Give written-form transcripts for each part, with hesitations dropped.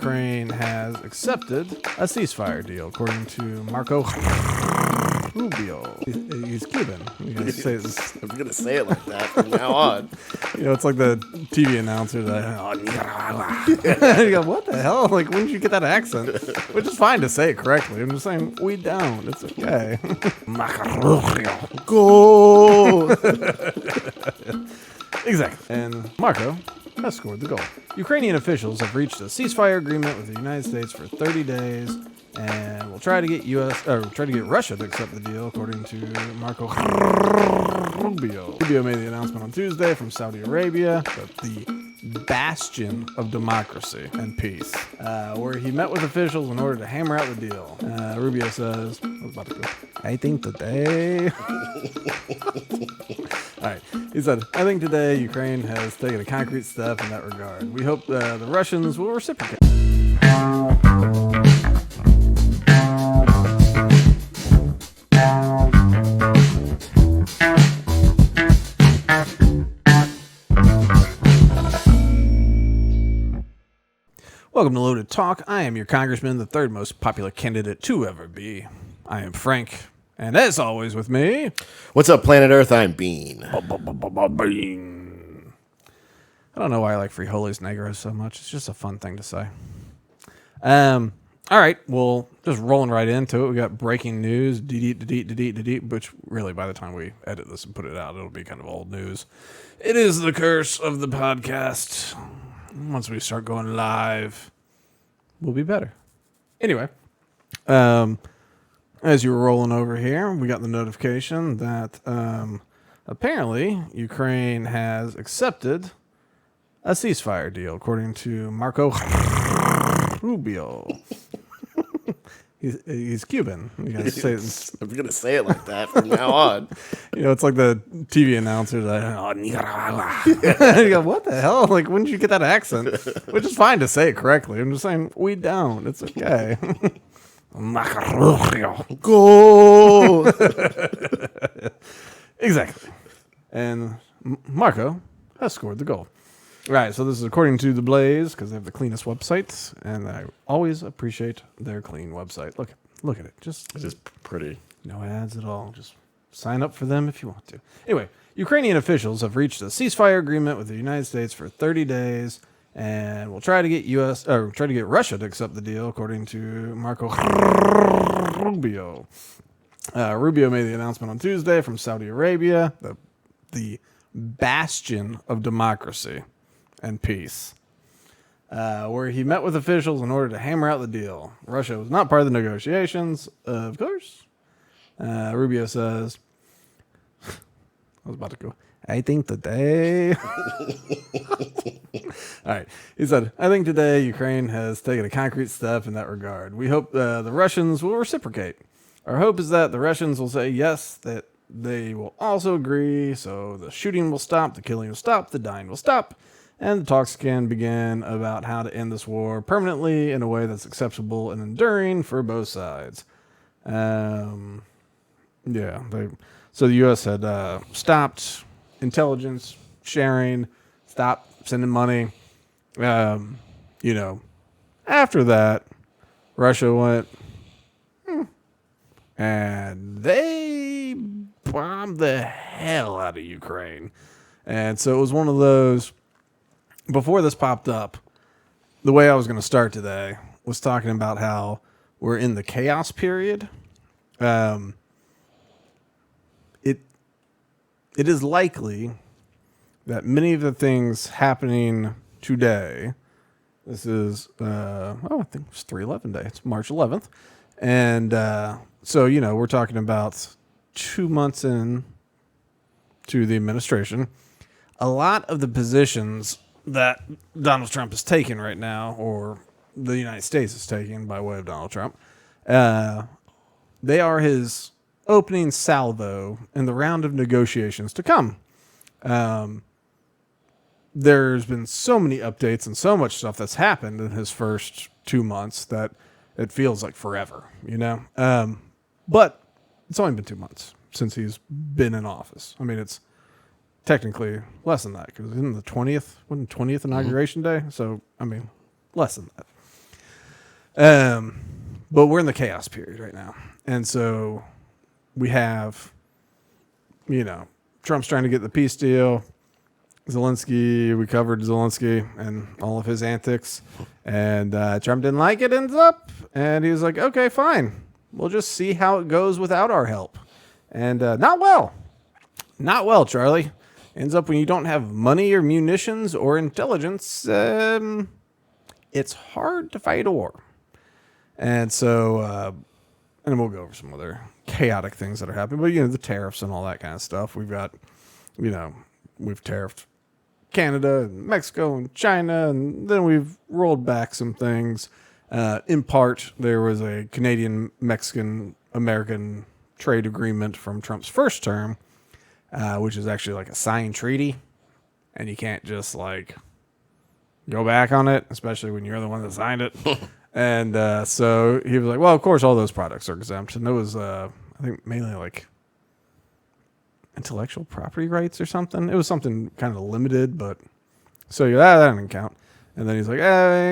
Ukraine has accepted a ceasefire deal, according to Marco Rubio. He's Cuban. I'm going to say it like that from now on. It's like the TV announcer that, you go, what the hell? Like, when did you get that accent? Which is fine to say it correctly. I'm just saying, we don't. It's okay. Go! Exactly. And Marco has scored the goal. Ukrainian officials have reached a ceasefire agreement with the United States for 30 days and will try to get Russia to accept the deal, according to Marco Rubio. Rubio made the announcement on Tuesday from Saudi Arabia, the bastion of democracy and peace, where he met with officials in order to hammer out the deal. Rubio says, I think today... All right. He said, I think today Ukraine has taken a concrete step in that regard. We hope the Russians will reciprocate. Welcome to Loaded Talk. I am your congressman, the third most popular candidate to ever be. I am Frank, and as always with me... What's up, planet Earth? I'm Bean. Bean. I don't know why I like Frijoles Negros so much. It's just a fun thing to say. All right, well, just rolling right into it. We got breaking news, which really by the time we edit this and put it out, it'll be kind of old news. It is the curse of the podcast. Once we start going live, we'll be better. Anyway, as you were rolling over here, we got the notification that apparently Ukraine has accepted a ceasefire deal, according to Marco Rubio. He's Cuban. I'm going to say it like that from now on. It's like the TV announcer that, you go, what the hell? Like, when did you get that accent? Which is fine to say it correctly. I'm just saying, we don't. It's okay. Go! Exactly. And Marco has scored the goal. Right, so this is according to The Blaze, because they have the cleanest websites, and I always appreciate their clean website. Look at it. It's just pretty. No ads at all. Just sign up for them if you want to. Anyway, Ukrainian officials have reached a ceasefire agreement with the United States for 30 days, and will try to get Russia to accept the deal, according to Marco Rubio. Rubio made the announcement on Tuesday from Saudi Arabia, the bastion of democracy and peace, where he met with officials in order to hammer out the deal. Russia was not part of the negotiations, of course. Rubio says, I think today... All right. He said, I think today Ukraine has taken a concrete step in that regard. We hope the Russians will reciprocate. Our hope is that the Russians will say yes, that they will also agree, so the shooting will stop, the killing will stop, the dying will stop, and the talks can begin about how to end this war permanently in a way that's acceptable and enduring for both sides. So the U.S. had stopped intelligence sharing, stopped sending money. After that, Russia went, and they bombed the hell out of Ukraine. And so it was one of those, before this popped up, the way I was going to start today was talking about how we're in the chaos period. It is likely that many of the things happening today, this is, I think it's 3/11 day. It's March 11th. And so, we're talking about 2 months in to the administration. A lot of the positions that Donald Trump is taking right now, or the United States is taking by way of Donald Trump, they are his opening salvo in the round of negotiations to come. There's been so many updates and so much stuff that's happened in his first 2 months that it feels like forever, but it's only been 2 months since he's been in office. I mean, it's technically less than that, because isn't the 20th inauguration day? So, I mean, less than that. But we're in the chaos period right now. And so we have, Trump's trying to get the peace deal. Zelensky, we covered Zelensky and all of his antics. And Trump didn't like it, ends up. And he was like, okay, fine. We'll just see how it goes without our help. And not well. Not well, Charlie. Ends up when you don't have money or munitions or intelligence, it's hard to fight a war. And so, and we'll go over some other chaotic things that are happening. But, the tariffs and all that kind of stuff. We've got, we've tariffed Canada and Mexico and China, and then we've rolled back some things. In part, there was a Canadian, Mexican, American trade agreement from Trump's first term, which is actually like a signed treaty, and you can't just go back on it, especially when you're the one that signed it. And so he was like, well, of course, all those products are exempt. And it was, I think, mainly intellectual property rights or something. It was something kind of limited, but so that didn't count. And then he's like,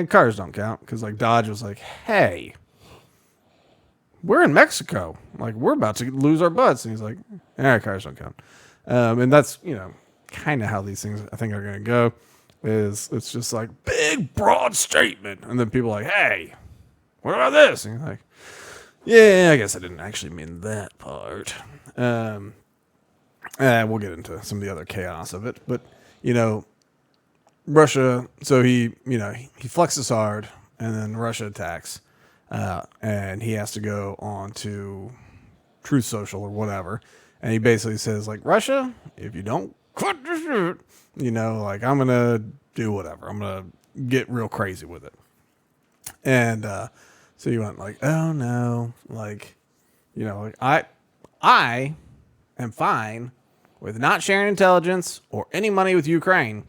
cars don't count, because Dodge was like, hey, we're in Mexico, we're about to lose our butts. And he's like, cars don't count. And that's kind of how these things I think are going to go. It's just big broad statement, and then people are like, hey, what about this? And you're like, yeah, I guess I didn't actually mean that part. We'll get into some of the other chaos of it, but Russia. So he flexes hard, and then Russia attacks, and he has to go on to Truth Social or whatever, and he basically says Russia, if you don't quit the shit, I'm gonna do whatever. I'm gonna get real crazy with it. And so you went oh no, I am fine with not sharing intelligence or any money with Ukraine.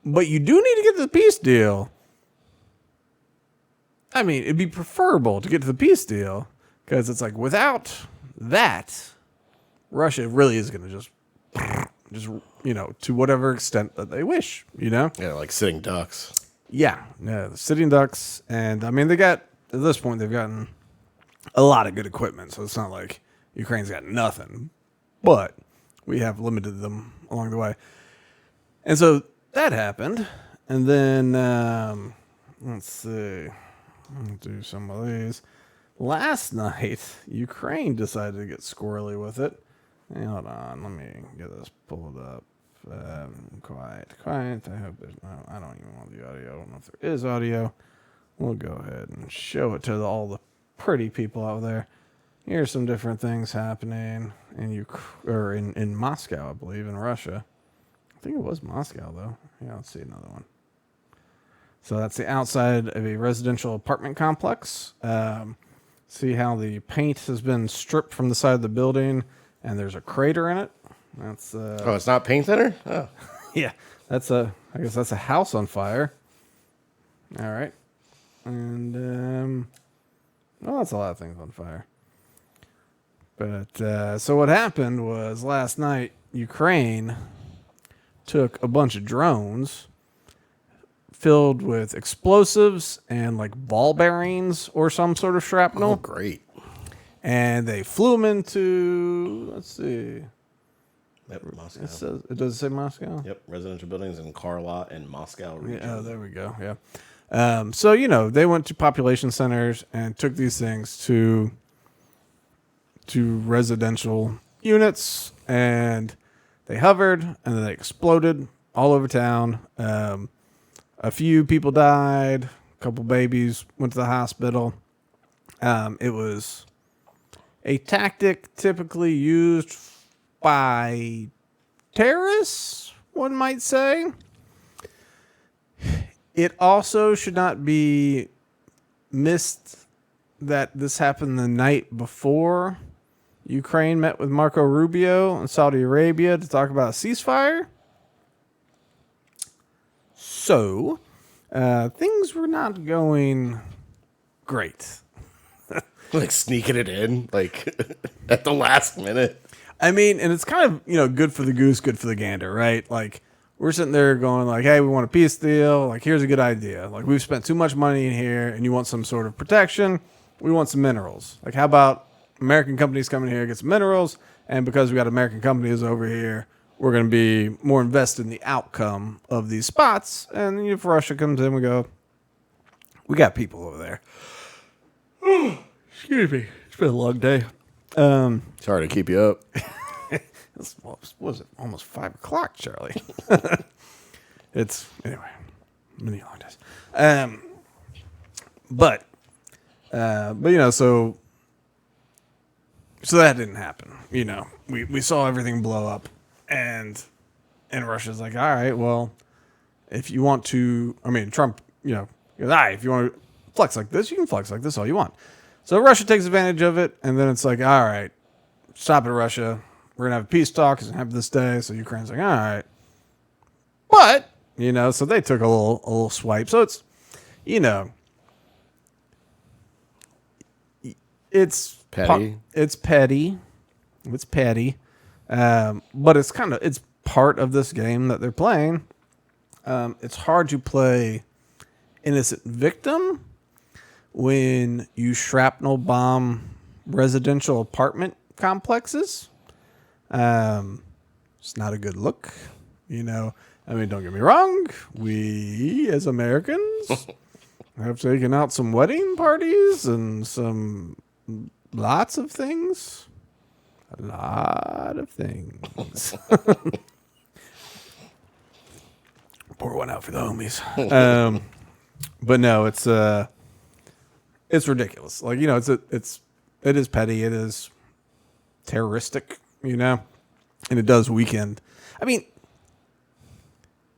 But you do need to get to the peace deal. I mean, it'd be preferable to get to the peace deal, because it's without that, Russia really is going to just, to whatever extent that they wish, Yeah, like sitting ducks. Yeah, the sitting ducks. And I mean, at this point, they've gotten a lot of good equipment. So it's not like Ukraine's got nothing, but we have limited them along the way. And so that happened. And then, let's see, I'll do some of these. Last night, Ukraine decided to get squirrely with it. Hey, hold on, let me get this pulled up. Quiet. I hope there's no, I don't even want the audio. I don't know if there is audio. We'll go ahead and show it to all the pretty people out there. Here's some different things happening in Moscow, I believe, in Russia. I think it was Moscow, though. Yeah, let's see another one. So that's the outside of a residential apartment complex. See how the paint has been stripped from the side of the building, and there's a crater in it. That's oh, it's not paint thinner? Oh. Yeah, I guess that's a house on fire. All right. And well, that's a lot of things on fire. But so what happened was last night, Ukraine took a bunch of drones filled with explosives and ball bearings or some sort of shrapnel. Oh, great. And they flew them into, let's see. Yep, Moscow. It does say Moscow? Yep, residential buildings in car lot and Moscow region. Yeah, there we go, yeah. So, they went to population centers and took these things to residential units, and they hovered, and then they exploded all over town. A few people died. A couple babies went to the hospital. It was a tactic typically used by terrorists, one might say. It also should not be missed that this happened the night before Ukraine met with Marco Rubio in Saudi Arabia to talk about a ceasefire. So, things were not going great. Sneaking it in, at the last minute. I mean, and it's kind of, good for the goose, good for the gander, right? we're sitting there going like, hey, we want a peace deal. Like, here's a good idea. Like, we've spent too much money in here and you want some sort of protection. We want some minerals. Like, how about American companies coming here, get some minerals, and because we got American companies over here, we're going to be more invested in the outcome of these spots. And if Russia comes in, we go, we got people over there. Excuse me. It's been a long day. Sorry to keep you up. What was it? Almost 5 o'clock, Charlie. It's, anyway, many long days. But so that didn't happen. We saw everything blow up, and Russia's like, all right, well, if you want to, Trump, goes, all right, if you want to flex like this, you can flex like this all you want. So Russia takes advantage of it, and then it's like, all right, stop it, Russia. We're going to have a peace talk. It's going to happen this day. So Ukraine's like, all right. But, so they took a little swipe. So it's, it's petty. It's petty. It's petty. But it's part of this game that they're playing. It's hard to play innocent victim when you shrapnel bomb residential apartment complexes. It's not a good look, don't get me wrong. We, as Americans, have taken out some wedding parties and lots of things. A lot of things. Pour one out for the homies. But no, it's ridiculous. Like, it is petty. It is terroristic. And it does weaken.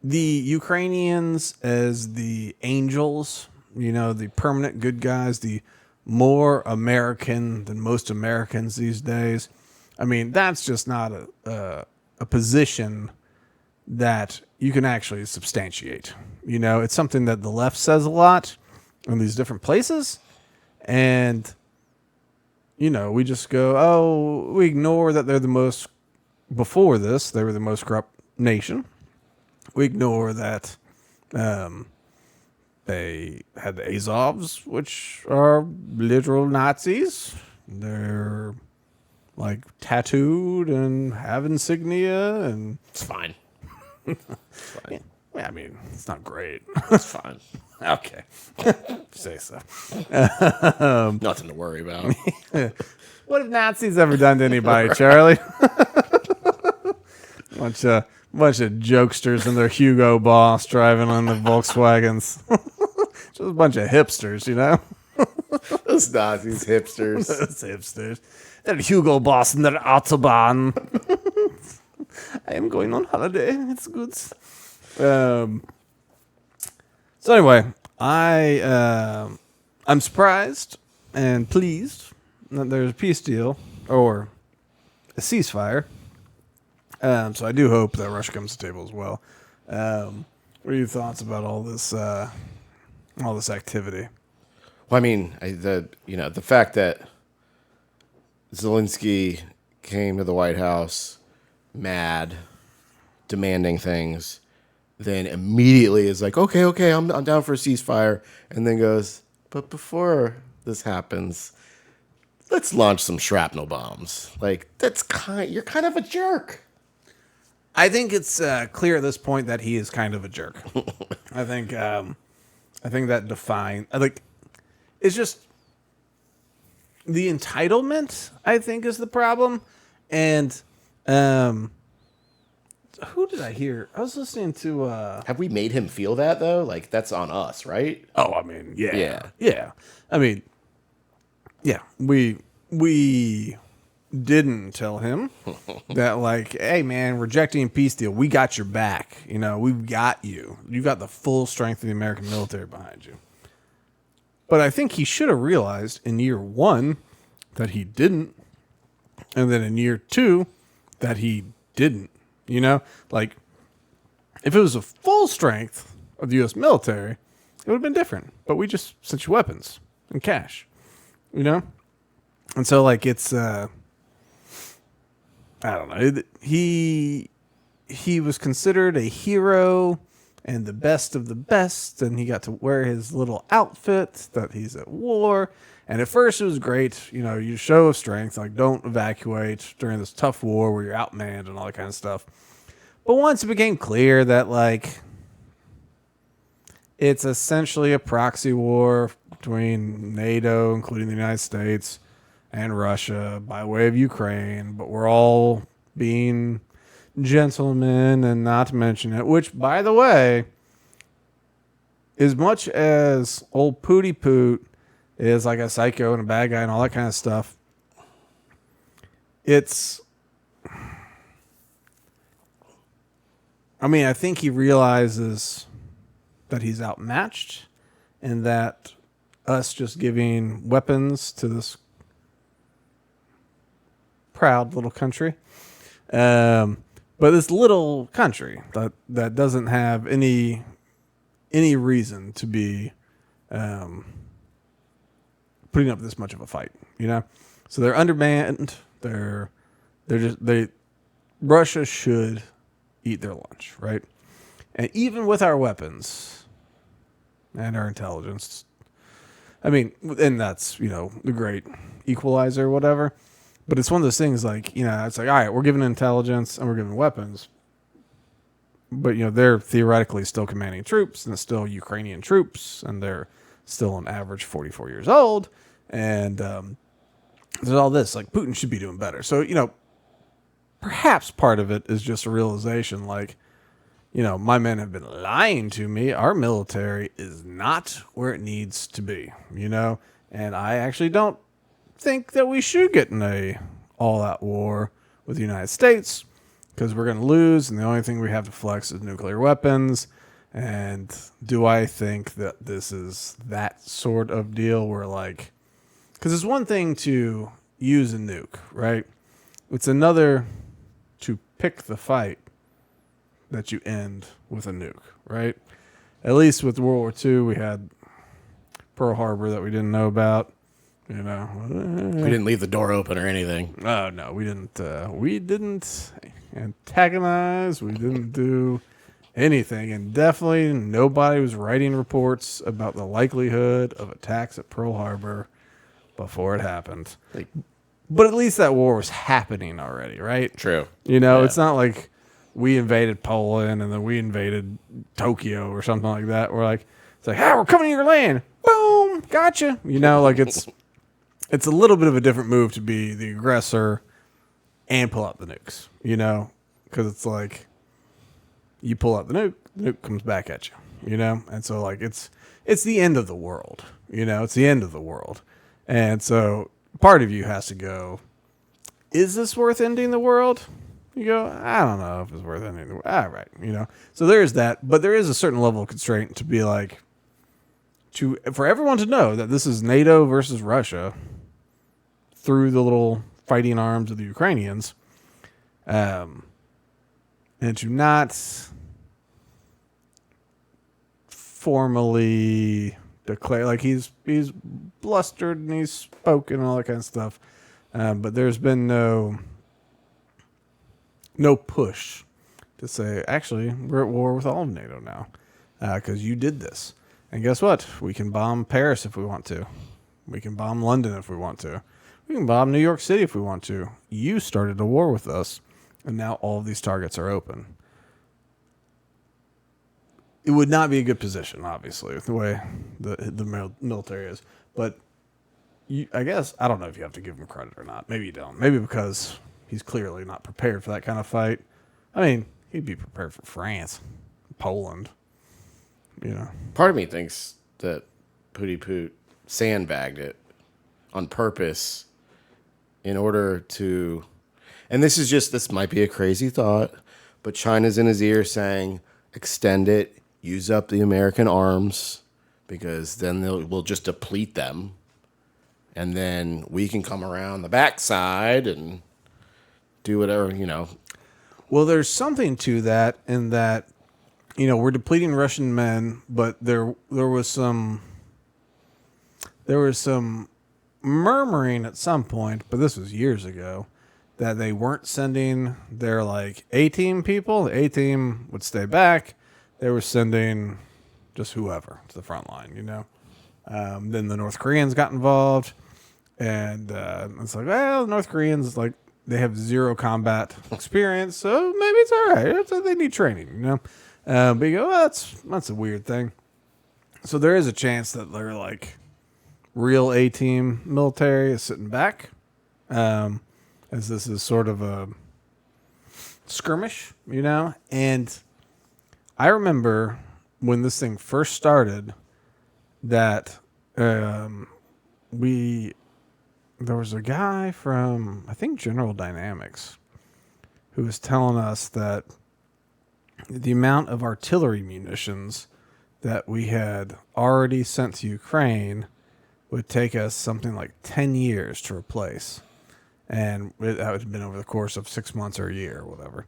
The Ukrainians as the angels, the permanent good guys, the more American than most Americans these days. That's just not a position that you can actually substantiate. It's something that the left says a lot in these different places. And we just go, oh, we ignore that they're before this, they were the most corrupt nation. We ignore that they had the Azovs, which are literal Nazis. They're like tattooed and have insignia, and It's fine. it's fine. Yeah, it's not great. It's fine. Okay. Say so. Nothing to worry about. What have Nazis ever done to anybody, Charlie? bunch of jokesters and their Hugo Boss driving on the Volkswagens. Just a bunch of hipsters, Those Nazis, hipsters. Those hipsters. They're Hugo Boss and their Autobahn. I am going on holiday. It's good. So anyway, I'm surprised and pleased that there's a peace deal or a ceasefire. So I do hope that Russia comes to the table as well. What are your thoughts about all this activity? Well, the fact that Zelensky came to the White House mad, demanding things, then immediately is like, okay, I'm down for a ceasefire, and then goes, but before this happens, let's launch some shrapnel bombs. Like, you're kind of a jerk. I think it's clear at this point that he is kind of a jerk. I think that it's just the entitlement, I think, is the problem. And who did I hear? I was listening to. Have we made him feel that though? Like, that's on us, right? Oh, yeah. Yeah. We didn't tell him that, like, hey man, rejecting a peace deal, we got your back. We've got you. You've got the full strength of the American military behind you. But I think he should have realized in year one that he didn't, and then in year two that he didn't. Like, if it was a full strength of the U.S. military, it would have been different. But we just sent you weapons and cash, And so, like, it's I don't know. He he was considered a hero and the best of the best, and he got to wear his little outfit that he's at war. And at first it was great, you show of strength, like don't evacuate during this tough war where you're outmanned and all that kind of stuff. But once it became clear that like it's essentially a proxy war between NATO, including the United States, and Russia by way of Ukraine, but we're all being gentlemen and not to mention it, which, by the way, as much as old Pooty Poot is like a psycho and a bad guy and all that kind of stuff, I think he realizes that he's outmatched and that us just giving weapons to this proud little country, but this little country that doesn't have any reason to be putting up this much of a fight, So they're undermanned. Russia should eat their lunch, right? And even with our weapons and our intelligence, and that's, the great equalizer or whatever. But it's one of those things like, it's like, all right, we're giving intelligence and we're giving weapons. But, they're theoretically still commanding troops and it's still Ukrainian troops and they're still on average 44 years old. And there's all this, like Putin should be doing better. So, perhaps part of it is just a realization like, my men have been lying to me. Our military is not where it needs to be, and I actually don't think that we should get in a all-out war with the United States because we're going to lose, and the only thing we have to flex is nuclear weapons. And do I think that this is that sort of deal where like, because it's one thing to use a nuke, right? It's another to pick the fight that you end with a nuke, right? At least with World War II, we had Pearl Harbor that we didn't know about. We didn't leave the door open or anything. Oh no, we didn't. We didn't antagonize. We didn't do anything, and definitely nobody was writing reports about the likelihood of attacks at Pearl Harbor before it happened. But at least that war was happening already, right? True. It's not like we invaded Poland and then we invaded Tokyo or something like that. We're like, we're coming to your land. Boom, gotcha. It's a little bit of a different move to be the aggressor and pull out the nukes, because it's like you pull out the nuke comes back at you, and so like it's the end of the world, it's the end of the world, and so part of you has to go, is this worth ending the world? You go, I don't know if it's worth ending the world. All right, so there is that, but there is a certain level of constraint to be like, for everyone to know that this is NATO versus Russia through the little fighting arms of the Ukrainians, and to not formally declare, like he's blustered and he's spoken and all that kind of stuff, but there's been no push to say, actually, we're at war with all of NATO now, because you did this. And guess what? We can bomb Paris if we want to. We can bomb London if we want to. We can bomb New York City if we want to. You started a war with us, and now all of these targets are open. It would not be a good position, obviously, with the way the military is. But I guess, I don't know if you have to give him credit or not. Maybe you don't. Maybe because he's clearly not prepared for that kind of fight. He'd be prepared for France, Poland, Part of me thinks that Pooty Poot sandbagged it on purpose in order to, and this might be a crazy thought, but China's in his ear saying, extend it, use up the American arms, because then we'll just deplete them. And then we can come around the backside and do whatever, Well, there's something to that in that, we're depleting Russian men, but there was some murmuring at some point, but this was years ago, that they weren't sending their like A-team people. The A-team would stay back. They were sending just whoever to the front line, you know. Then the North Koreans got involved, and it's like, well, the North Koreans, like, they have zero combat experience, so maybe it's all right. They need training, you know. But you go, well, that's a weird thing. So there is a chance that they're like real A-team military is sitting back, as this is sort of a skirmish, you know. And I remember when this thing first started that there was a guy from, I think, General Dynamics who was telling us that the amount of artillery munitions that we had already sent to Ukraine would take us something like 10 years to replace. And that would have been over the course of 6 months or a year or whatever.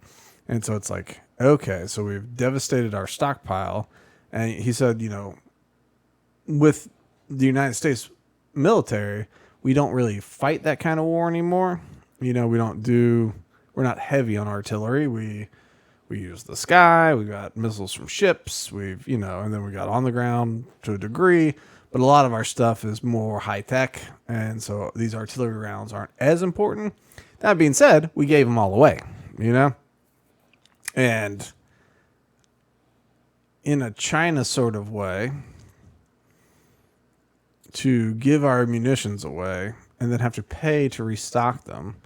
And so it's like, okay, so we've devastated our stockpile. And he said, you know, with the United States military, we don't really fight that kind of war anymore. You know, we're not heavy on artillery. We use the sky. We got missiles from ships. And then we got on the ground to a degree. But a lot of our stuff is more high tech, and so these artillery rounds aren't as important. That being said, we gave them all away, you know? And in a China sort of way, to give our munitions away and then have to pay to restock them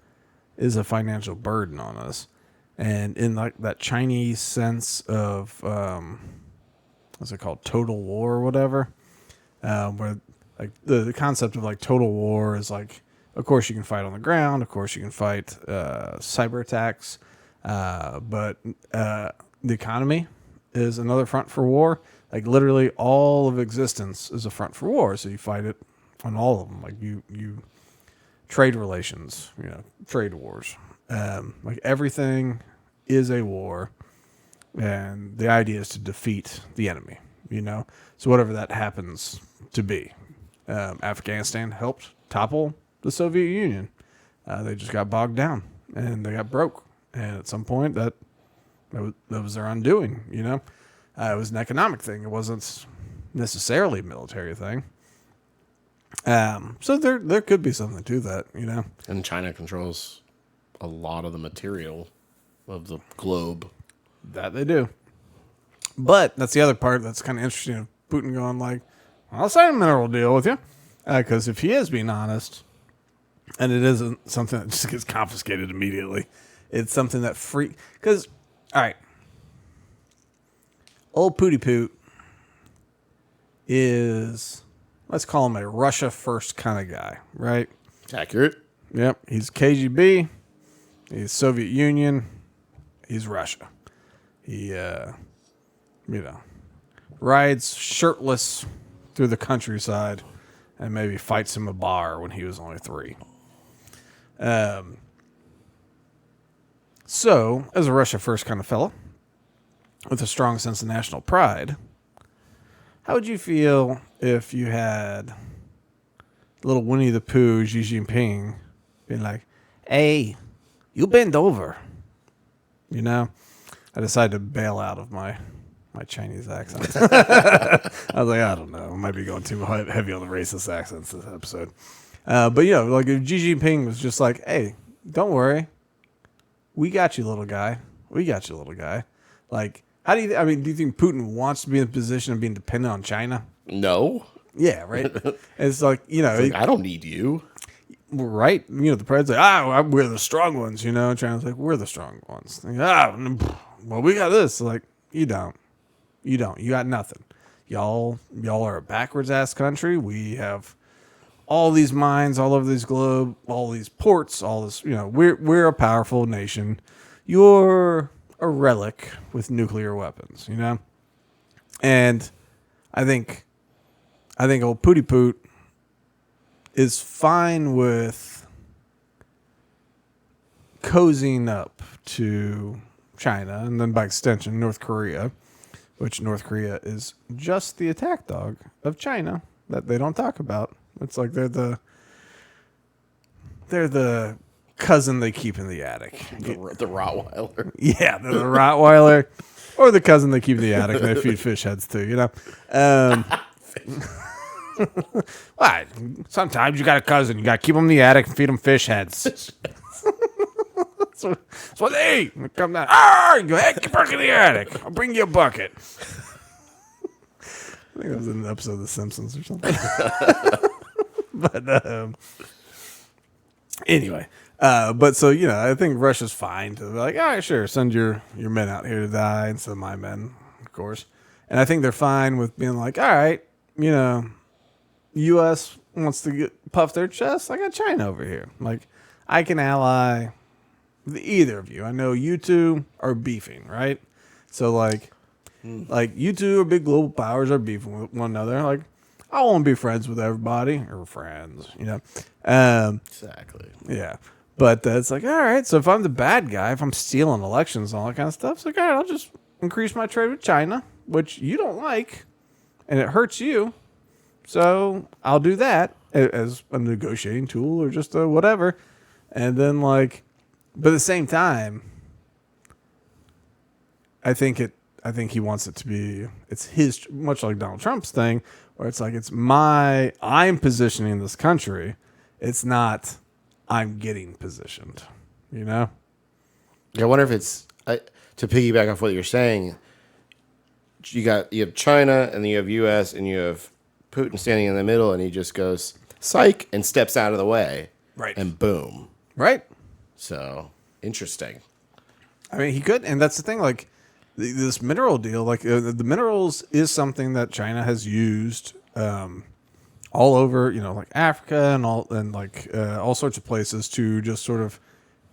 is a financial burden on us. And in like that Chinese sense of, what's it called, total war or whatever, where like the concept of like total war is like, of course you can fight on the ground, of course you can fight cyber attacks, but the economy is another front for war. Like literally all of existence is a front for war, so you fight it on all of them. Like you trade relations, you know, trade wars, like everything is a war, and the idea is to defeat the enemy, you know. So whatever that happens to be. Afghanistan helped topple the Soviet Union. They just got bogged down and they got broke. And at some point that was their undoing, you know. It was an economic thing. It wasn't necessarily a military thing. So there could be something to that, you know. And China controls a lot of the material of the globe. That they do. But that's the other part that's kind of interesting of Putin going like, I'll sign a mineral deal with you. Because if he is being honest, and it isn't something that just gets confiscated immediately, it's something that because, all right, old Pooty Poot is, let's call him a Russia first kind of guy, right? Accurate. Yep. He's KGB. He's Soviet Union. He's Russia. He, rides shirtless through the countryside and maybe fights him a bar when he was only 3. So, as a Russia first kind of fella, with a strong sense of national pride, how would you feel if you had little Winnie the Pooh, Xi Jinping, being like, hey, you bend over? You know? I decided to bail out of my Chinese accent. I was like, I don't know. I might be going too heavy on the racist accents this episode. But, you know, like if Xi Jinping was just like, hey, don't worry. We got you, little guy. We got you, little guy. Like, do you think Putin wants to be in a position of being dependent on China? No. Yeah, right? It's like, you know. It's like, I don't need you. Right? You know, the president's like, we're the strong ones, you know? China's like, we're the strong ones. Like, well, we got this. Like, you don't. You don't. You got nothing. Y'all are a backwards ass country. We have all these mines all over this globe, all these ports, all this, you know, we're a powerful nation. You're a relic with nuclear weapons, you know? And I think old Pooty Poot is fine with cozying up to China and then by extension North Korea, which North Korea is just the attack dog of China that they don't talk about. It's like they're the cousin they keep in the attic. The Rottweiler. Yeah, the Rottweiler, or the cousin they keep in the attic. They feed fish heads too, you know. Well, sometimes you got a cousin. You got to keep them in the attic and feed them fish heads. That's what they eat. They come down. You go, hey, get back in the attic. I'll bring you a bucket. I think that was in an episode of The Simpsons or something. But anyway, but so, you know, I think Russia's fine to be like, all right, sure, send your men out here to die instead of my men, of course. And I think they're fine with being like, all right, you know, U.S. wants to puff their chest. I got China over here. Like, I can ally either of you. I know you two are beefing, right? So, like you two are big global powers are beefing with one another. Like, I want to be friends with everybody, or friends, you know. Exactly. Yeah. But it's like, all right, so if I'm the bad guy, if I'm stealing elections and all that kind of stuff, it's like, all right, I'll just increase my trade with China, which you don't like, and it hurts you. So I'll do that as a negotiating tool or just a whatever. And then, like, but at the same time, I think he wants it to be, it's his, much like Donald Trump's thing, where it's like, I'm positioning this country. It's not, I'm getting positioned, you know? Yeah, I wonder if it's, to piggyback off what you're saying, you have China and then you have U.S. and you have Putin standing in the middle and he just goes, psych, and steps out of the way. Right. And boom. Right. So, interesting. I mean, he could, and that's the thing, like, this mineral deal, like, the minerals is something that China has used all over, you know, like Africa and all sorts of places to just sort of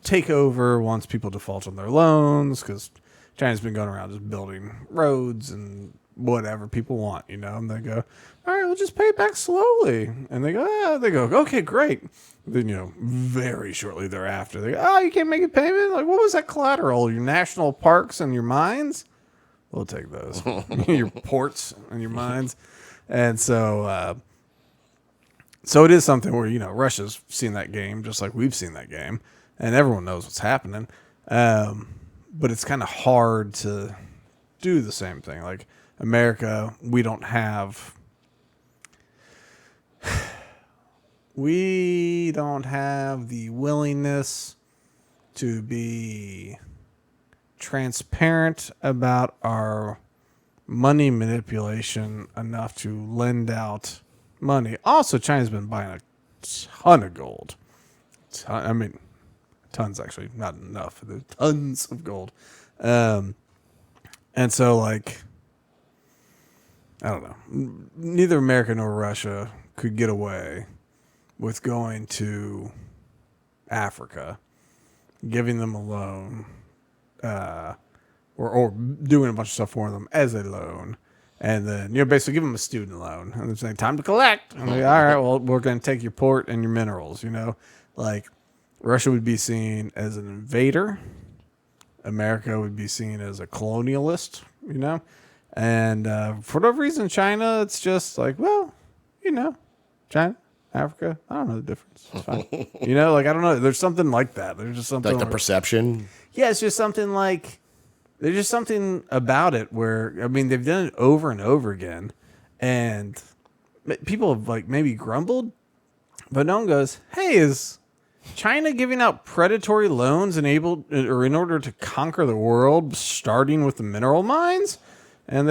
take over once people default on their loans, because China's been going around just building roads and whatever people want, you know, and they go, all right, we'll just pay it back slowly. And they go, okay, great. Then, you know, very shortly thereafter, they go, you can't make a payment? Like, what was that collateral? Your national parks and your mines? We'll take those. Your ports and your mines. And so it is something where, you know, Russia's seen that game just like we've seen that game, and everyone knows what's happening. But it's kind of hard to do the same thing. Like, America, we don't have the willingness to be transparent about our money manipulation enough to lend out money. Also, China's been buying a ton of gold. Tons actually, not enough. There's tons of gold. And so, like, I don't know. Neither America nor Russia could get away with going to Africa, giving them a loan, or doing a bunch of stuff for them as a loan, and then, you know, basically give them a student loan, and they're saying, time to collect. And they're like, all right, well, we're going to take your port and your minerals, you know? Like, Russia would be seen as an invader. America would be seen as a colonialist, you know? And for whatever reason, China, it's just like, well, you know, China, Africa, I don't know the difference. It's fine. You know, like, I don't know. There's something like that. There's just something like the perception. Yeah, it's just something like, there's just something about it where, I mean, they've done it over and over again, and people have, like, maybe grumbled, but no one goes, hey, is China giving out predatory loans in order to conquer the world, starting with the mineral mines? And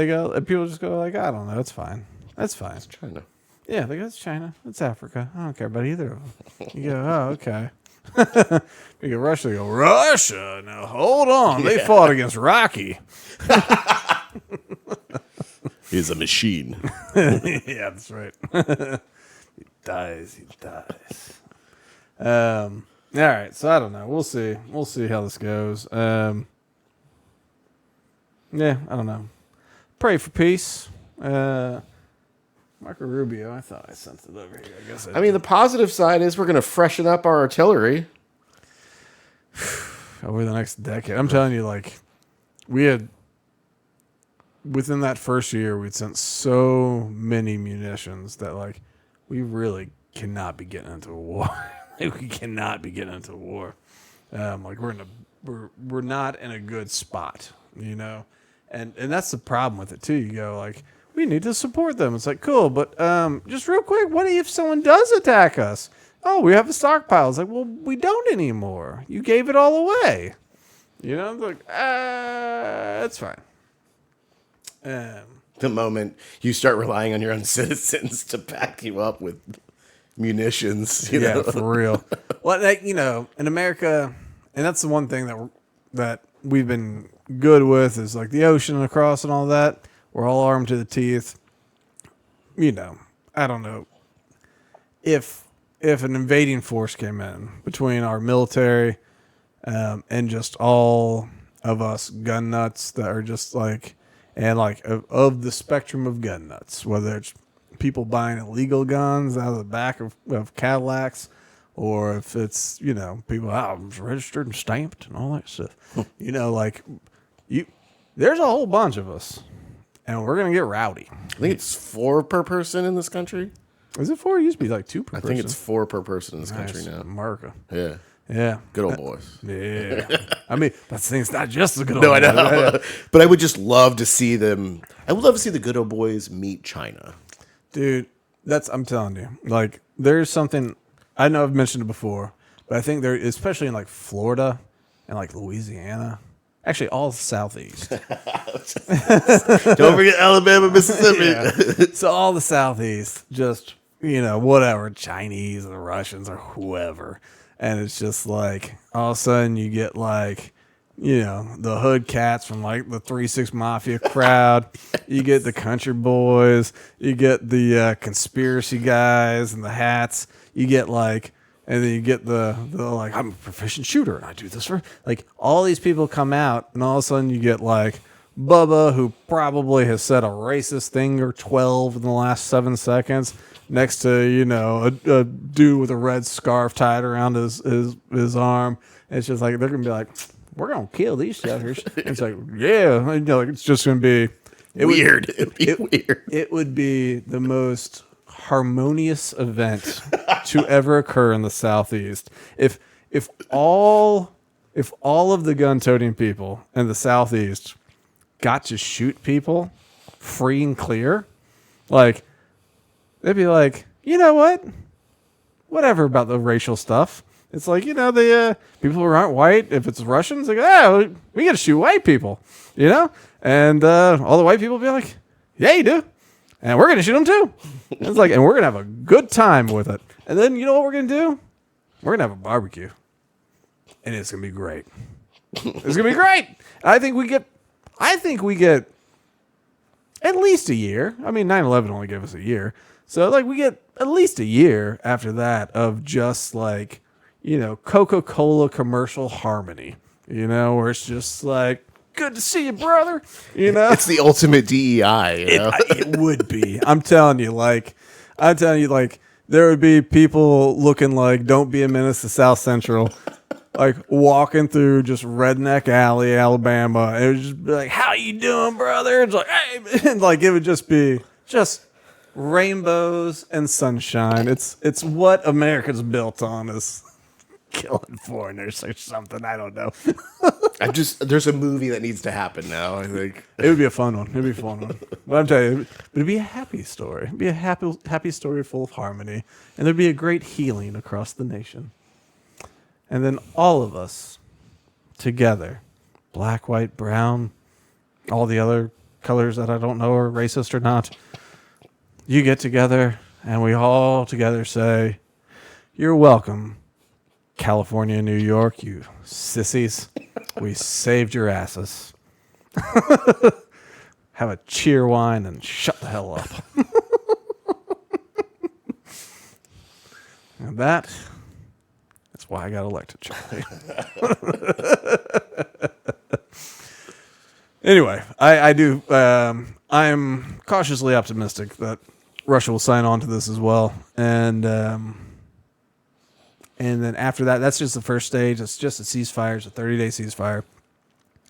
people just go like, I don't know, it's fine. That's fine. It's China. Yeah, they go, it's China. It's Africa. I don't care about either of them. You go, oh, okay. You go, Russia. They go, Russia? Now, hold on. They fought against Rocky. He's a machine. Yeah, that's right. He dies. All right, so I don't know. We'll see. We'll see how this goes. Yeah, I don't know. Pray for peace. Marco Rubio, I thought I sent it over here. I guess I mean, the positive side is we're going to freshen up our artillery over the next decade. I'm telling you, like, we had, within that first year, we'd sent so many munitions that, like, we really cannot be getting into a war. we cannot be getting into war. Like we're not in a good spot, you know, and that's the problem with it too. You go like, we need to support them. It's like cool, but just real quick, what if someone does attack us? Oh, we have a stockpile. It's like, well, we don't anymore. You gave it all away. You know, it's like, it's fine. The moment you start relying on your own citizens to back you up with munitions, you know? For real. Well, like, you know, in America, and that's the one thing that we've been good with is like the ocean across and all that. We're all armed to the teeth. You know, I don't know if an invading force came in between our military and just all of us gun nuts that are just like, and like of the spectrum of gun nuts, whether it's people buying illegal guns out of the back of Cadillacs, or if it's, you know, people out registered and stamped and all that stuff. You know, like there's a whole bunch of us, and we're gonna get rowdy. I think it's 4 per person in this country. Is it 4? It used to be like 2 per person. I think it's 4 per person in this country now. America. Yeah. Yeah. Good old boys. Yeah. I mean, that's the thing. It's not just the good old No, I boys. know. But I would just love to see them. I would love to see the good old boys meet China. Dude, I'm telling you, like, there's something, I know I've mentioned it before, but I think there, especially in like Florida and like Louisiana, actually all the Southeast. Don't forget Alabama, Mississippi. Yeah. So all the Southeast, just, you know, whatever, Chinese or Russians or whoever. And it's just like, all of a sudden you get like, you know, the hood cats from like the 3-6 Mafia crowd. You get the country boys. You get the conspiracy guys and the hats. You get like, and then you get the like, I'm a proficient shooter and I do this for, like, all these people come out, and all of a sudden you get like Bubba, who probably has said a racist thing or 12 in the last 7 seconds, next to, you know, a dude with a red scarf tied around his arm. It's just like, they're going to be like, we're going to kill these suckers. It's like, yeah, you know, like, it's just going to be Weird. It'd be weird. It would be the most harmonious event to ever occur in the Southeast. If all of the gun-toting people in the Southeast got to shoot people free and clear, like, they'd be like, you know what? Whatever about the racial stuff. It's like, you know, the people who aren't white, if it's Russians, like, we got to shoot white people, you know? And all the white people be like, yeah, you do. And we're going to shoot them too. And it's like, and we're going to have a good time with it. And then, you know what we're going to do? We're going to have a barbecue. And it's going to be great. It's going to be great. I think we get at least a year. I mean, 9/11 only gave us a year. So, like, we get at least a year after that of just, like, you know, Coca-Cola commercial harmony, you know, where it's just like, good to see you, brother. You know, It's the ultimate DEI. You know? it would be. I'm telling you, like, there would be people looking like Don't Be a Menace to South Central, like walking through just Redneck Alley, Alabama. And it would just be like, how you doing, brother? It's like, hey, and like, it would just be just rainbows and sunshine. It's what America's built on, is killing foreigners or something. I don't know. There's a movie that needs to happen now, I think. It would be a fun one. It'd be a fun one. But I'm telling you, it'd be a happy story. It'd be a happy story full of harmony. And there'd be a great healing across the nation. And then all of us together, black, white, brown, all the other colors that I don't know are racist or not, you get together and we all together say, you're welcome, California and New York, you sissies. We saved your asses. Have a cheer wine and shut the hell up. And that's why I got elected, Charlie. Anyway, I do. I'm cautiously optimistic that Russia will sign on to this as well, and then after that, that's just the first stage. It's just a ceasefire. It's a 30-day ceasefire.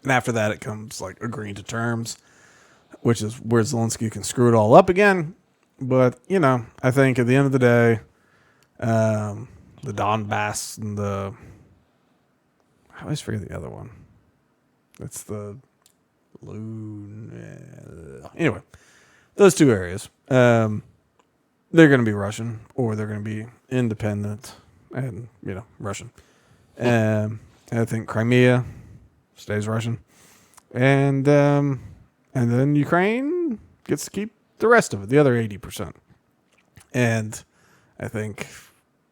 And after that, it comes like agreeing to terms, which is where Zelensky can screw it all up again. But, you know, I think at the end of the day, the Donbass and the. I always forget the other one. It's the anyway, those two areas. They're going to be Russian, or they're going to be independent and Russian. I think Crimea stays Russian, and then Ukraine gets to keep the rest of it, the other 80%. And I think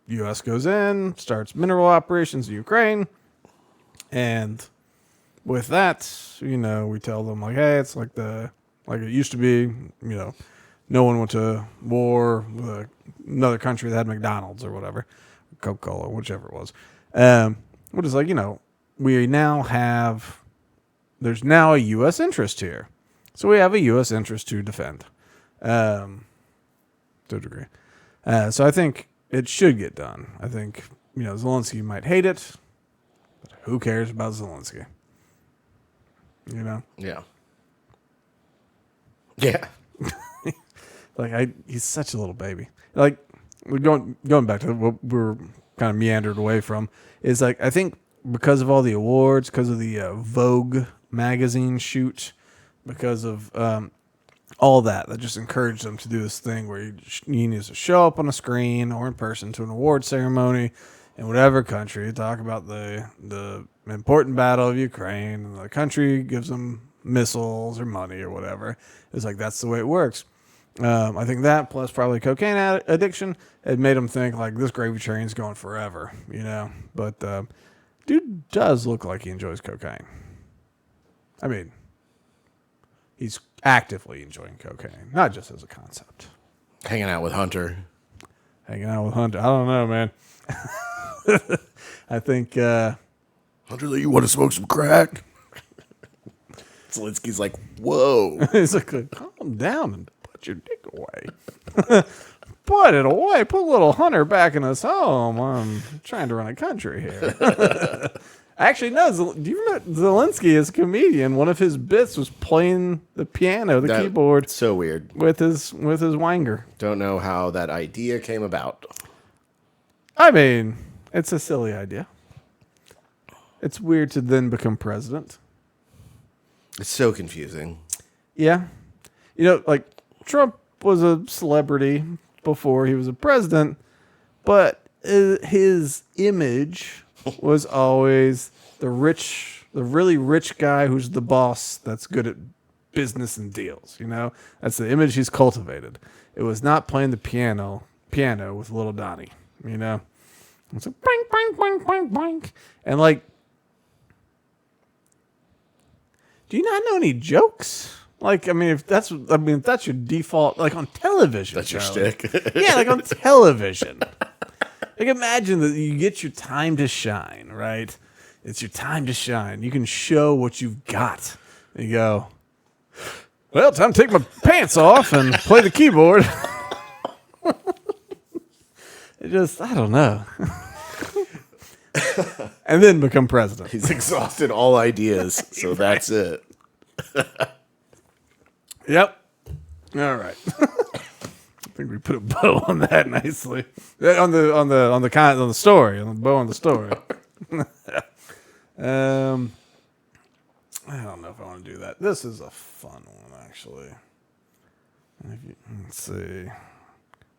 U.S. goes in, starts mineral operations in Ukraine, and with that, we tell them like, hey, it's like it used to be, no one went to war with another country that had McDonald's or whatever, Coca-Cola, whichever it was. What is we now have, there's now a U.S. interest here. So we have a U.S. interest to defend, to a degree. So I think it should get done. I think, Zelensky might hate it, but who cares about Zelensky? Yeah. Yeah. He's such a little baby. Like, we're going back to what we're kind of meandered away from, is like, I think because of all the awards, because of the Vogue magazine shoot, because of all that just encouraged him to do this thing where he needs to show up on a screen or in person to an award ceremony in whatever country, talk about the important battle of Ukraine, and the country gives him missiles or money or whatever. It's like, that's the way it works. I think that, plus probably cocaine addiction, had made him think like, this gravy train's going forever, But dude does look like he enjoys cocaine. I mean, he's actively enjoying cocaine, not just as a concept. Hanging out with Hunter. I don't know, man. I think Hunter, you want to smoke some crack? Zelensky's like, whoa. He's like, calm down and put your dick away. Put it away. Put little Hunter back in his home. I'm trying to run a country here. Actually, no. Do you remember Zelensky as a comedian? One of his bits was playing the piano, the keyboard. So weird. With his wanger. Don't know how that idea came about. I mean, it's a silly idea. It's weird to then become president. It's so confusing. Yeah. Like, Trump was a celebrity before he was a president, but his image was always the really rich guy who's the boss that's good at business and deals. That's the image he's cultivated. It was not playing the piano with little Donnie. It's like boink, boink, boink, boink, boink. And like, do you not know any jokes? Like, if that's your default, like on television. That's your shtick. Yeah, like on television. Like, imagine that you get your time to shine, right? It's your time to shine. You can show what you've got. And you go, well, time to take my pants off and play the keyboard. I don't know. And then become president. He's exhausted all ideas, so that's it. Yep. All right. I think we put a bow on that nicely. On the story, on the bow on the story. I don't know if I want to do that. This is a fun one, actually. Let's see.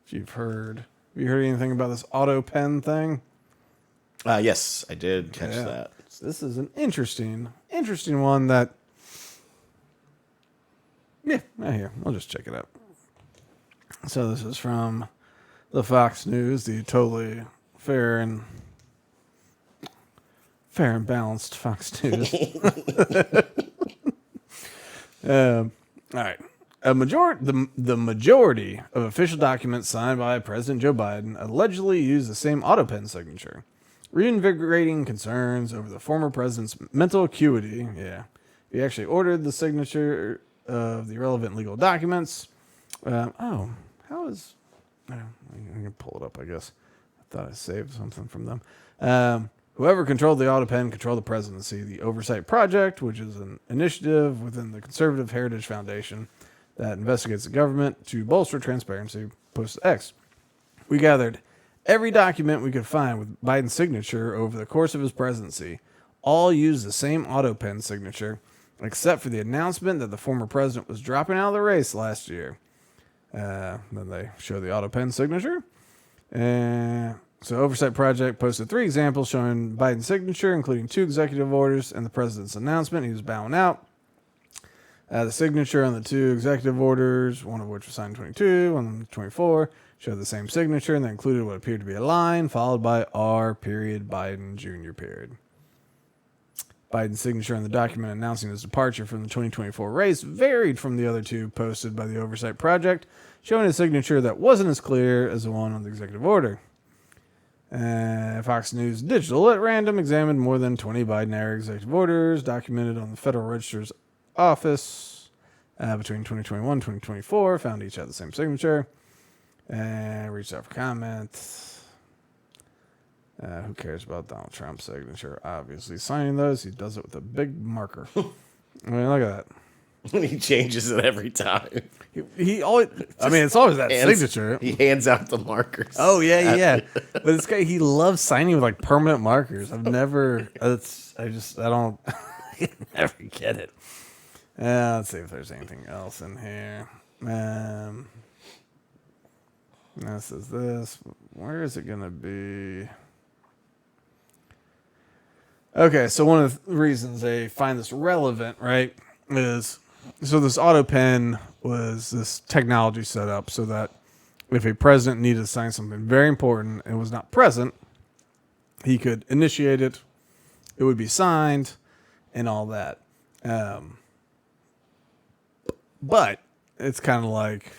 If you've heard anything about this auto pen thing? Yes, I did catch that. This is an interesting one that. Yeah, right here. I'll just check it out. So this is from the Fox News, the totally fair and balanced Fox News. All right. The majority of official documents signed by President Joe Biden allegedly use the same auto pen signature, reinvigorating concerns over the former president's mental acuity. Yeah, he actually ordered the signature of the relevant legal documents. I can pull it up, I guess. I thought I saved something from them. Whoever controlled the auto pen controlled the presidency. The Oversight Project, which is an initiative within the Conservative Heritage Foundation that investigates the government to bolster transparency, posts X. We gathered Every document we could find with Biden's signature over the course of his presidency all used the same auto pen signature, except for the announcement that the former president was dropping out of the race last year. Then they show the auto pen signature. So Oversight Project posted 3 examples showing Biden's signature, including 2 executive orders and the president's announcement he was bowing out. The signature on the 2 executive orders, one of which was signed in 22, one in 24, showed the same signature, and that included what appeared to be a line, followed by R. Biden Jr. Biden's signature on the document announcing his departure from the 2024 race varied from the other 2 posted by the Oversight Project, showing a signature that wasn't as clear as the one on the executive order. Fox News Digital at random examined more than 20 Biden-era executive orders documented on the Federal Register's office between 2021 and 2024, found each had the same signature, and reached out for comment. Who cares about Donald Trump's signature? Obviously, signing those, he does it with a big marker. I mean, look at that. He changes it every time. He always. I mean, it's always that signature. He hands out the markers. Oh yeah. But this guy, he loves signing with like permanent markers. I've never. I don't. I never get it. Let's see if there's anything else in here. This is this. Where is it gonna be? Okay, so one of the reasons they find this relevant, right, is so this auto pen was this technology set up so that if a president needed to sign something very important and was not present, he could initiate it, it would be signed, and all that. But it's kind of like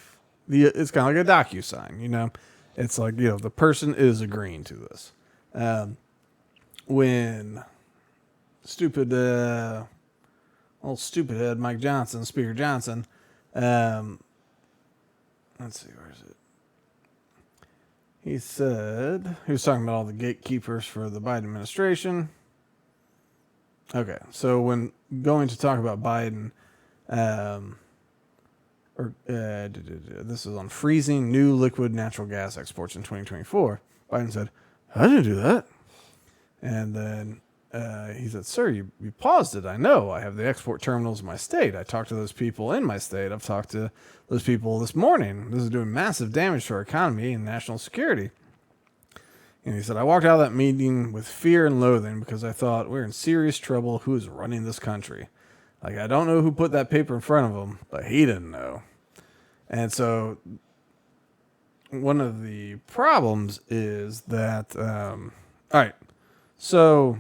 a DocuSign, you know. It's like, you know, the person is agreeing to this. When stupid head Mike Johnson, Speaker Johnson, let's see, where is it? He said he was talking about all the gatekeepers for the Biden administration. Okay, so when going to talk about Biden, this is on freezing new liquid natural gas exports in 2024. Biden said, "I didn't do that." And then he said, "Sir, you paused it. I know. I have the export terminals in my state. I talked to those people in my state. I've talked to those people this morning. This is doing massive damage to our economy and national security." And he said, "I walked out of that meeting with fear and loathing because I thought we're in serious trouble. Who is running this country? Like, I don't know who put that paper in front of him, but he didn't know." And so one of the problems is that, all right, so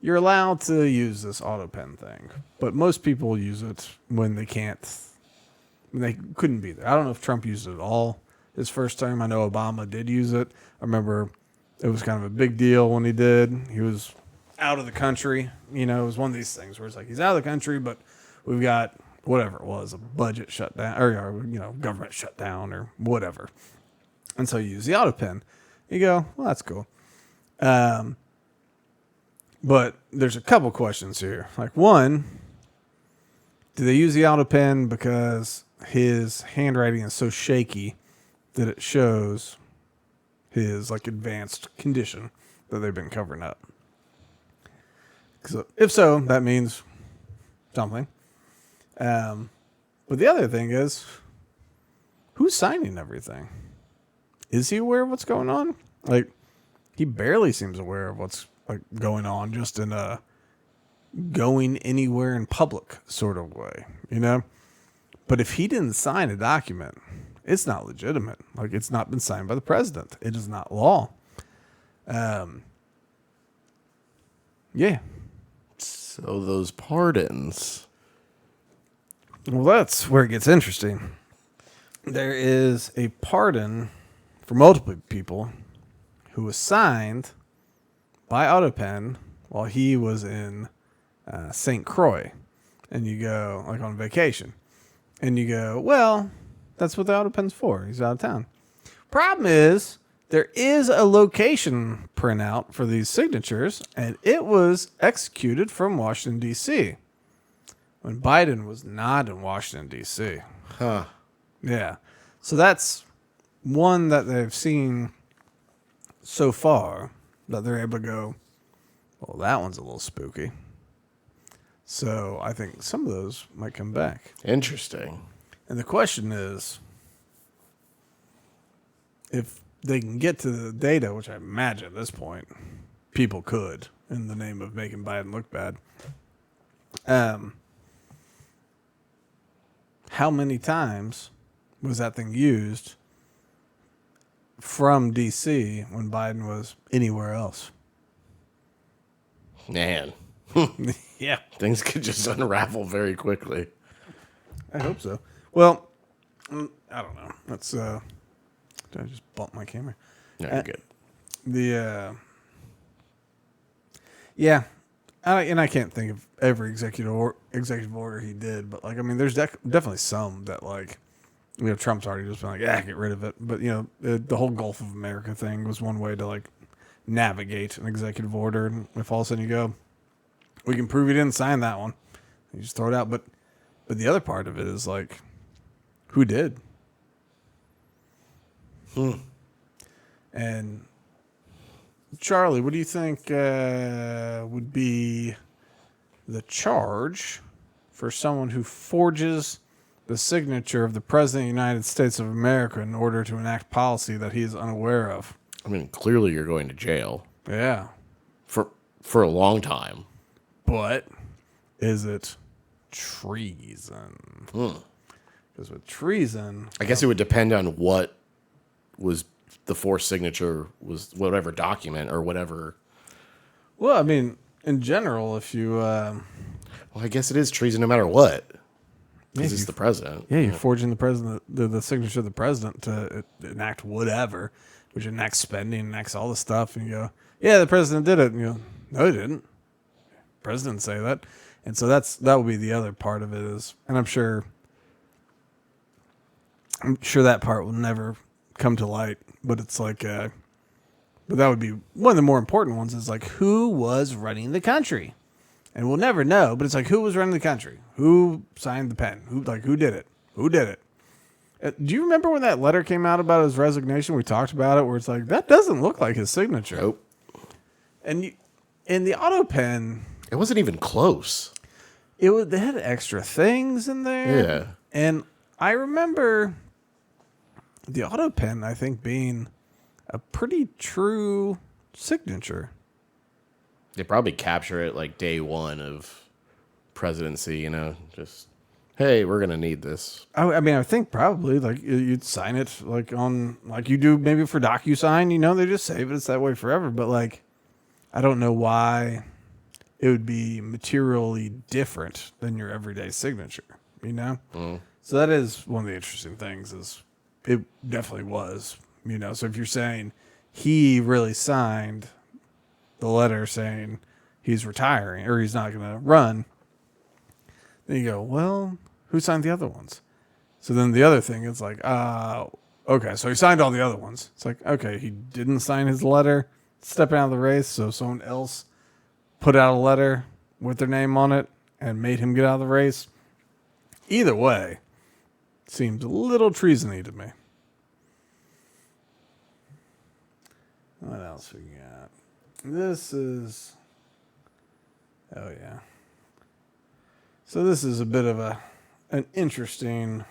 you're allowed to use this auto pen thing, but most people use it when they couldn't be there. I don't know if Trump used it at all his first term. I know Obama did use it. I remember it was kind of a big deal when he did. He was out of the country. You know, it was one of these things where it's like he's out of the country, but we've got whatever it was, a budget shutdown or, you know, government shutdown or whatever. And so you use the auto pen. You go, well, that's cool. But there's a couple questions here. Like, one, do they use the auto pen because his handwriting is so shaky that it shows his like advanced condition that they've been covering up? So if so, that means something. But the other thing is, who's signing everything? Is he aware of what's going on? Like, he barely seems aware of what's like going on just in a going anywhere in public sort of way, you know? But if he didn't sign a document, it's not legitimate. Like, it's not been signed by the president. It is not law. Yeah. So those pardons. Well, that's where it gets interesting. There is a pardon for multiple people who was signed by AutoPen while he was in St. Croix. And you go, like, on vacation. And you go, well, that's what the AutoPen's for. He's out of town. Problem is, there is a location printout for these signatures, and it was executed from Washington, D.C., when Biden was not in Washington, D.C. Huh. Yeah. So that's one that they've seen so far that they're able to go, well, that one's a little spooky. So I think some of those might come back. Interesting. And the question is, if they can get to the data, which I imagine at this point people could, in the name of making Biden look bad, how many times was that thing used from D.C. when Biden was anywhere else? Man, Yeah. things could just unravel very quickly. I hope so. Well, I don't know. Let's, did I just bump my camera? No, you're good. Yeah, and I can't think of every executive order he did, but like, I mean, there's definitely some that, like, you know, Trump's already just been like, yeah, get rid of it. But, you know, the whole Gulf of America thing was one way to, like, navigate an executive order. And if all of a sudden you go, we can prove you didn't sign that one, you just throw it out. But the other part of it is, like, who did? And Charlie, what do you think would be the charge for someone who forges the signature of the President of the United States of America in order to enact policy that he is unaware of? I mean, clearly you're going to jail Yeah. for a long time. But is it treason? Because with treason, I guess it would depend on what was the forced signature, was whatever document or whatever. well, I mean, in general, if you, Well, I guess it is treason no matter what. Because Yeah, it's the president. yeah, you're forging the president, the signature of the president to enact whatever, which enacts spending, enacts all the stuff, and you go, yeah, the president did it. And you go, no, he didn't. President didn't say that. And so that will be the other part of it is, and I'm sure that part will never come to light, but it's like, but that would be one of the more important ones is like, who was running the country? And we'll never know, but it's like, who was running the country? Who signed the pen? Who did it? Who did it? Do you remember when that letter came out about his resignation? We talked about it, where it's like, that doesn't look like his signature. Nope. And in the auto pen, It wasn't even close. they had extra things in there. Yeah. And I remember the auto pen, I think, being a pretty true signature. They probably capture it like day one of presidency, you know, just, hey, we're going to need this. I mean, I think probably like you'd sign it like on like you do maybe for DocuSign, you know, they just save it. It's that way forever. But like, I don't know why it would be materially different than your everyday signature, you know? So that is one of the interesting things is it definitely was, you know? So if you're saying he really signed the letter saying he's retiring or he's not going to run, then you go, well, who signed the other ones? So then the other thing is like, okay, so he signed all the other ones. It's like, okay, he didn't sign his letter stepping out of the race, so someone else put out a letter with their name on it and made him get out of the race. Either way, seems a little treasony to me. What else we got? This is, oh yeah. So this is a bit of an interesting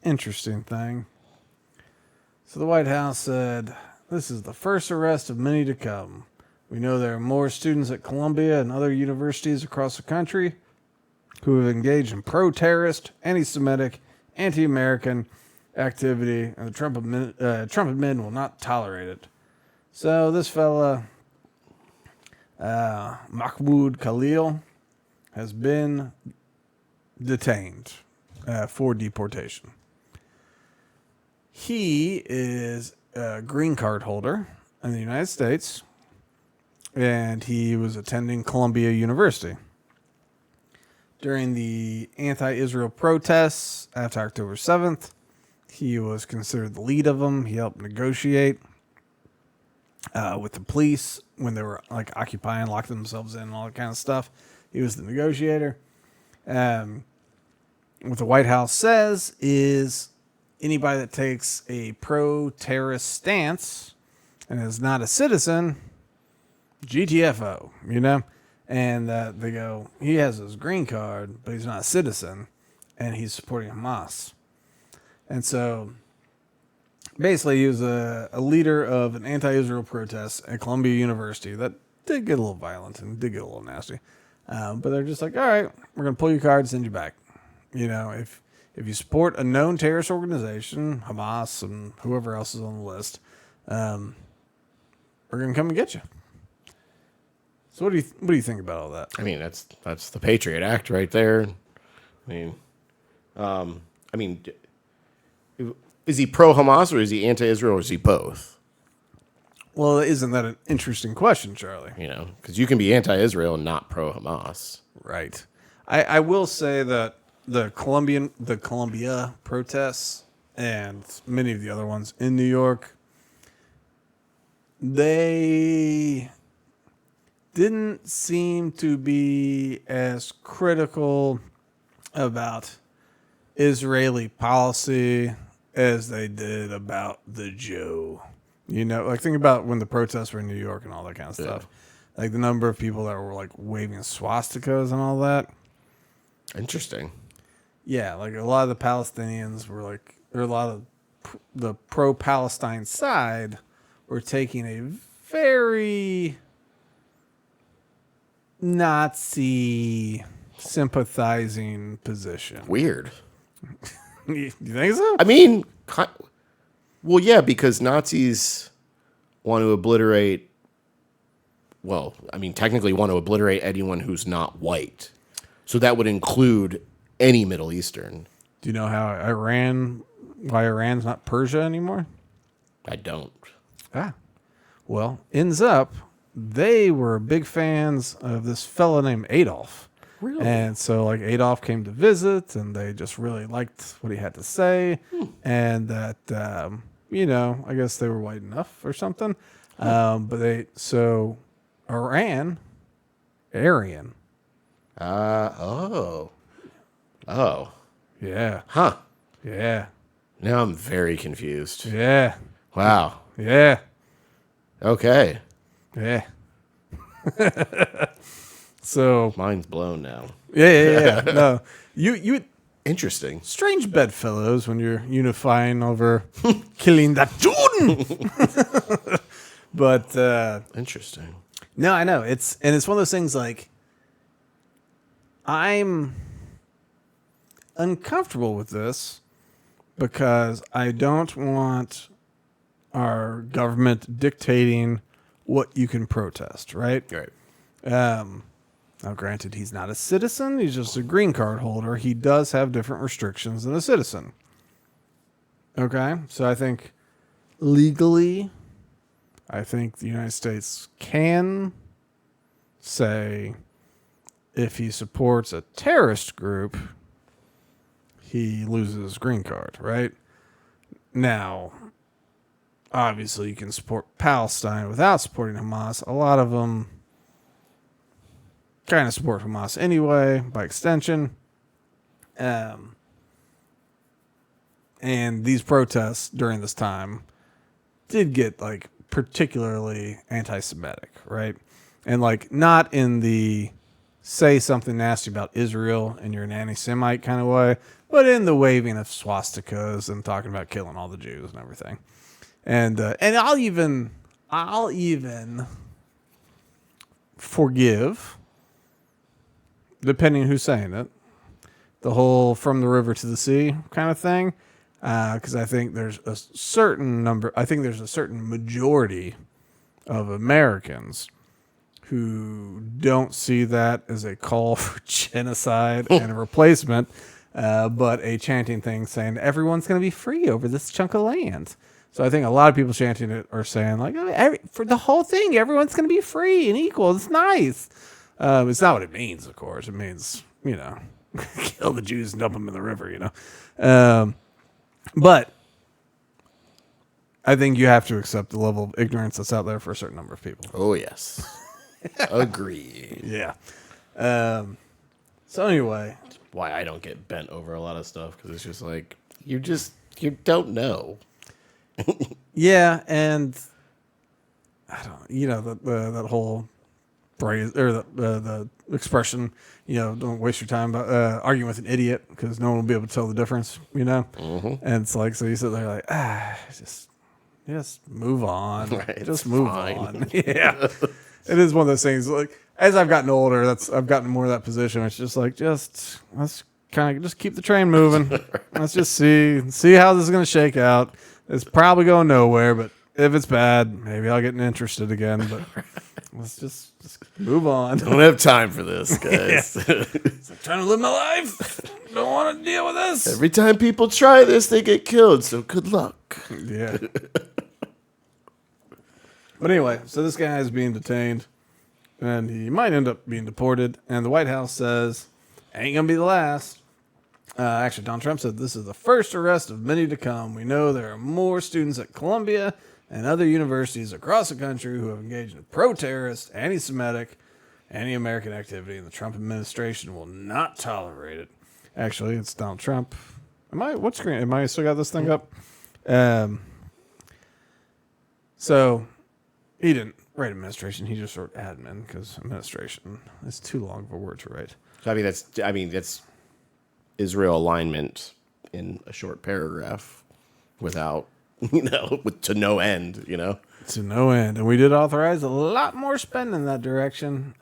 thing. So the White House said, this is the first arrest of many to come. We know there are more students at Columbia and other universities across the country who have engaged in pro-terrorist, anti-Semitic, anti-American activity, and the Trump admin will not tolerate it. So this fella, Mahmoud Khalil, has been detained for deportation. He is a green card holder in the United States, and he was attending Columbia University. During the anti-Israel protests after October 7th, he was considered the lead of them. He helped negotiate with the police when they were like occupying, locked themselves in, and all that kind of stuff. He was the negotiator. What the White House says is anybody that takes a pro-terrorist stance and is not a citizen, GTFO, you know? And they go, he has his green card, but he's not a citizen, and he's supporting Hamas. And so basically he was a leader of an anti-Israel protest at Columbia University that did get a little violent and did get a little nasty. But they're just like, all right, we're going to pull your card and send you back. You know, if you support a known terrorist organization, Hamas and whoever else is on the list, we're going to come and get you. So what do you think about all that? I mean, that's the Patriot Act right there. I mean, is he pro Hamas or is he anti-Israel or is he both? Well, isn't that an interesting question, Charlie? You know, because you can be anti-Israel and not pro Hamas. Right. I will say that the Columbia protests and many of the other ones in New York, they didn't seem to be as critical about Israeli policy as they did about the Jew. You know, like think about when the protests were in New York and all that kind of stuff. Like the number of people that were like waving swastikas and all that. Interesting. Yeah, like a lot of the Palestinians were like, or a lot of the pro-Palestine side were taking a very Nazi sympathizing position. Weird. You think so? I mean, well, yeah, because Nazis want to obliterate. Well, I mean, technically want to obliterate anyone who's not white. So that would include any Middle Eastern. Do you know why Iran's not Persia anymore? I don't. Well, ends up, they were big fans of this fella named Adolf. Really? And so, like, Adolf came to visit, and they just really liked what he had to say. And that, you know, I guess they were white enough or something. So Aryan. Oh. Yeah. Huh. Yeah. Now I'm very confused. Yeah. Wow. Yeah. Okay. Yeah. So Mind's blown now. yeah. No, you Interesting. strange bedfellows when you're unifying over killing that Jordan. But Interesting. no, I know it's one of those things. Like I'm uncomfortable with this because I don't want our government dictating what you can protest. Right. Right. Now, granted, he's not a citizen. He's just a green card holder. He does have different restrictions than a citizen. Okay? So I think legally, I think the United States can say if he supports a terrorist group, he loses his green card, right? Now, obviously, you can support Palestine without supporting Hamas. A lot of them kind of support Hamas anyway, by extension. And these protests during this time did get like particularly anti-Semitic, right? And like not in the say something nasty about Israel and you're an anti-Semite kind of way, but in the waving of swastikas and talking about killing all the Jews and everything. And I'll even forgive, depending who's saying it, the whole from the river to the sea kind of thing. Because I think there's a certain majority of Americans who don't see that as a call for genocide and a replacement, but a chanting thing saying everyone's going to be free over this chunk of land. So I think a lot of people chanting it are saying like, for the whole thing, everyone's going to be free and equal. It's nice. It's not what it means, of course. It means, you know, kill the Jews and dump them in the river, you know. But I think you have to accept the level of ignorance that's out there for a certain number of people. Oh, yes. Agreed. Yeah. So anyway. Why I don't get bent over a lot of stuff, because it's just like, you're just You don't know. Yeah, and I don't, that whole phrase or the expression, don't waste your time arguing with an idiot because no one will be able to tell the difference, And it's like, so you sit there like, just move on. Right, Just it's move fine. on. Yeah. It is one of those things like as I've gotten older, I've gotten more of that position. It's just like, let's kind of just keep the train moving. Let's just see how this is going to shake out. It's probably going nowhere, but if it's bad, maybe I'll get interested again. But let's just move on. Don't have time for this, guys. It's like trying to live my life. Don't want to deal with this. Every time people try this, they get killed. So good luck. Yeah. But anyway, so this guy is being detained, and he might end up being deported. And the White House says, ain't going to be the last. Actually, Donald Trump said this is the first arrest of many to come. We know there are more students at Columbia and other universities across the country who have engaged in pro-terrorist, anti-Semitic, anti-American activity, and the Trump administration will not tolerate it. Actually, it's Donald Trump. What screen? Am I still got this thing up? So he didn't write administration. He just wrote admin because administration is too long of a word to write. So, that's Israel alignment in a short paragraph without, to no end, To no end. And we did authorize a lot more spend in that direction.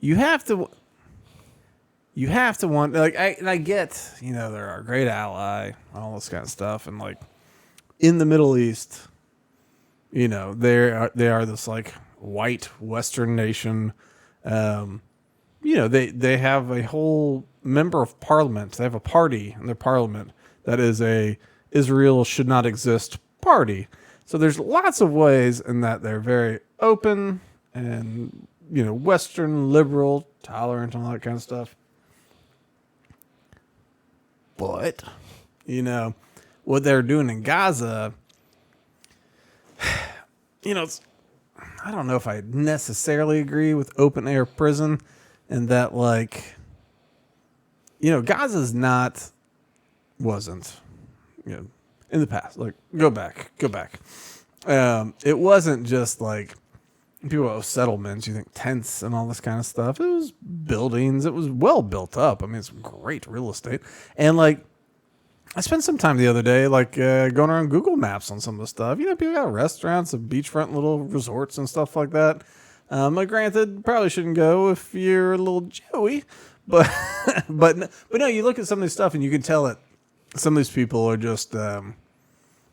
You have to want, like, I get, they're our great ally, all this kind of stuff. And like in the Middle East, they are this like white Western nation. They have a whole member of parliament. They have a party in their parliament that is a Israel should not exist party. So there's lots of ways in that they're very open and, Western, liberal, tolerant, and all that kind of stuff. But, what they're doing in Gaza, I don't know if I necessarily agree with open air prison and that, like, Gaza's wasn't, in the past. Like, go back. It wasn't just like people have settlements, you think tents and all this kind of stuff. It was buildings. It was well built up. I mean, it's great real estate. And like, I spent some time the other day, like going around Google Maps on some of the stuff. People got restaurants and beachfront little resorts and stuff like that. Granted, probably shouldn't go if you're a little Joey, but but no, you look at some of this stuff and you can tell that some of these people are just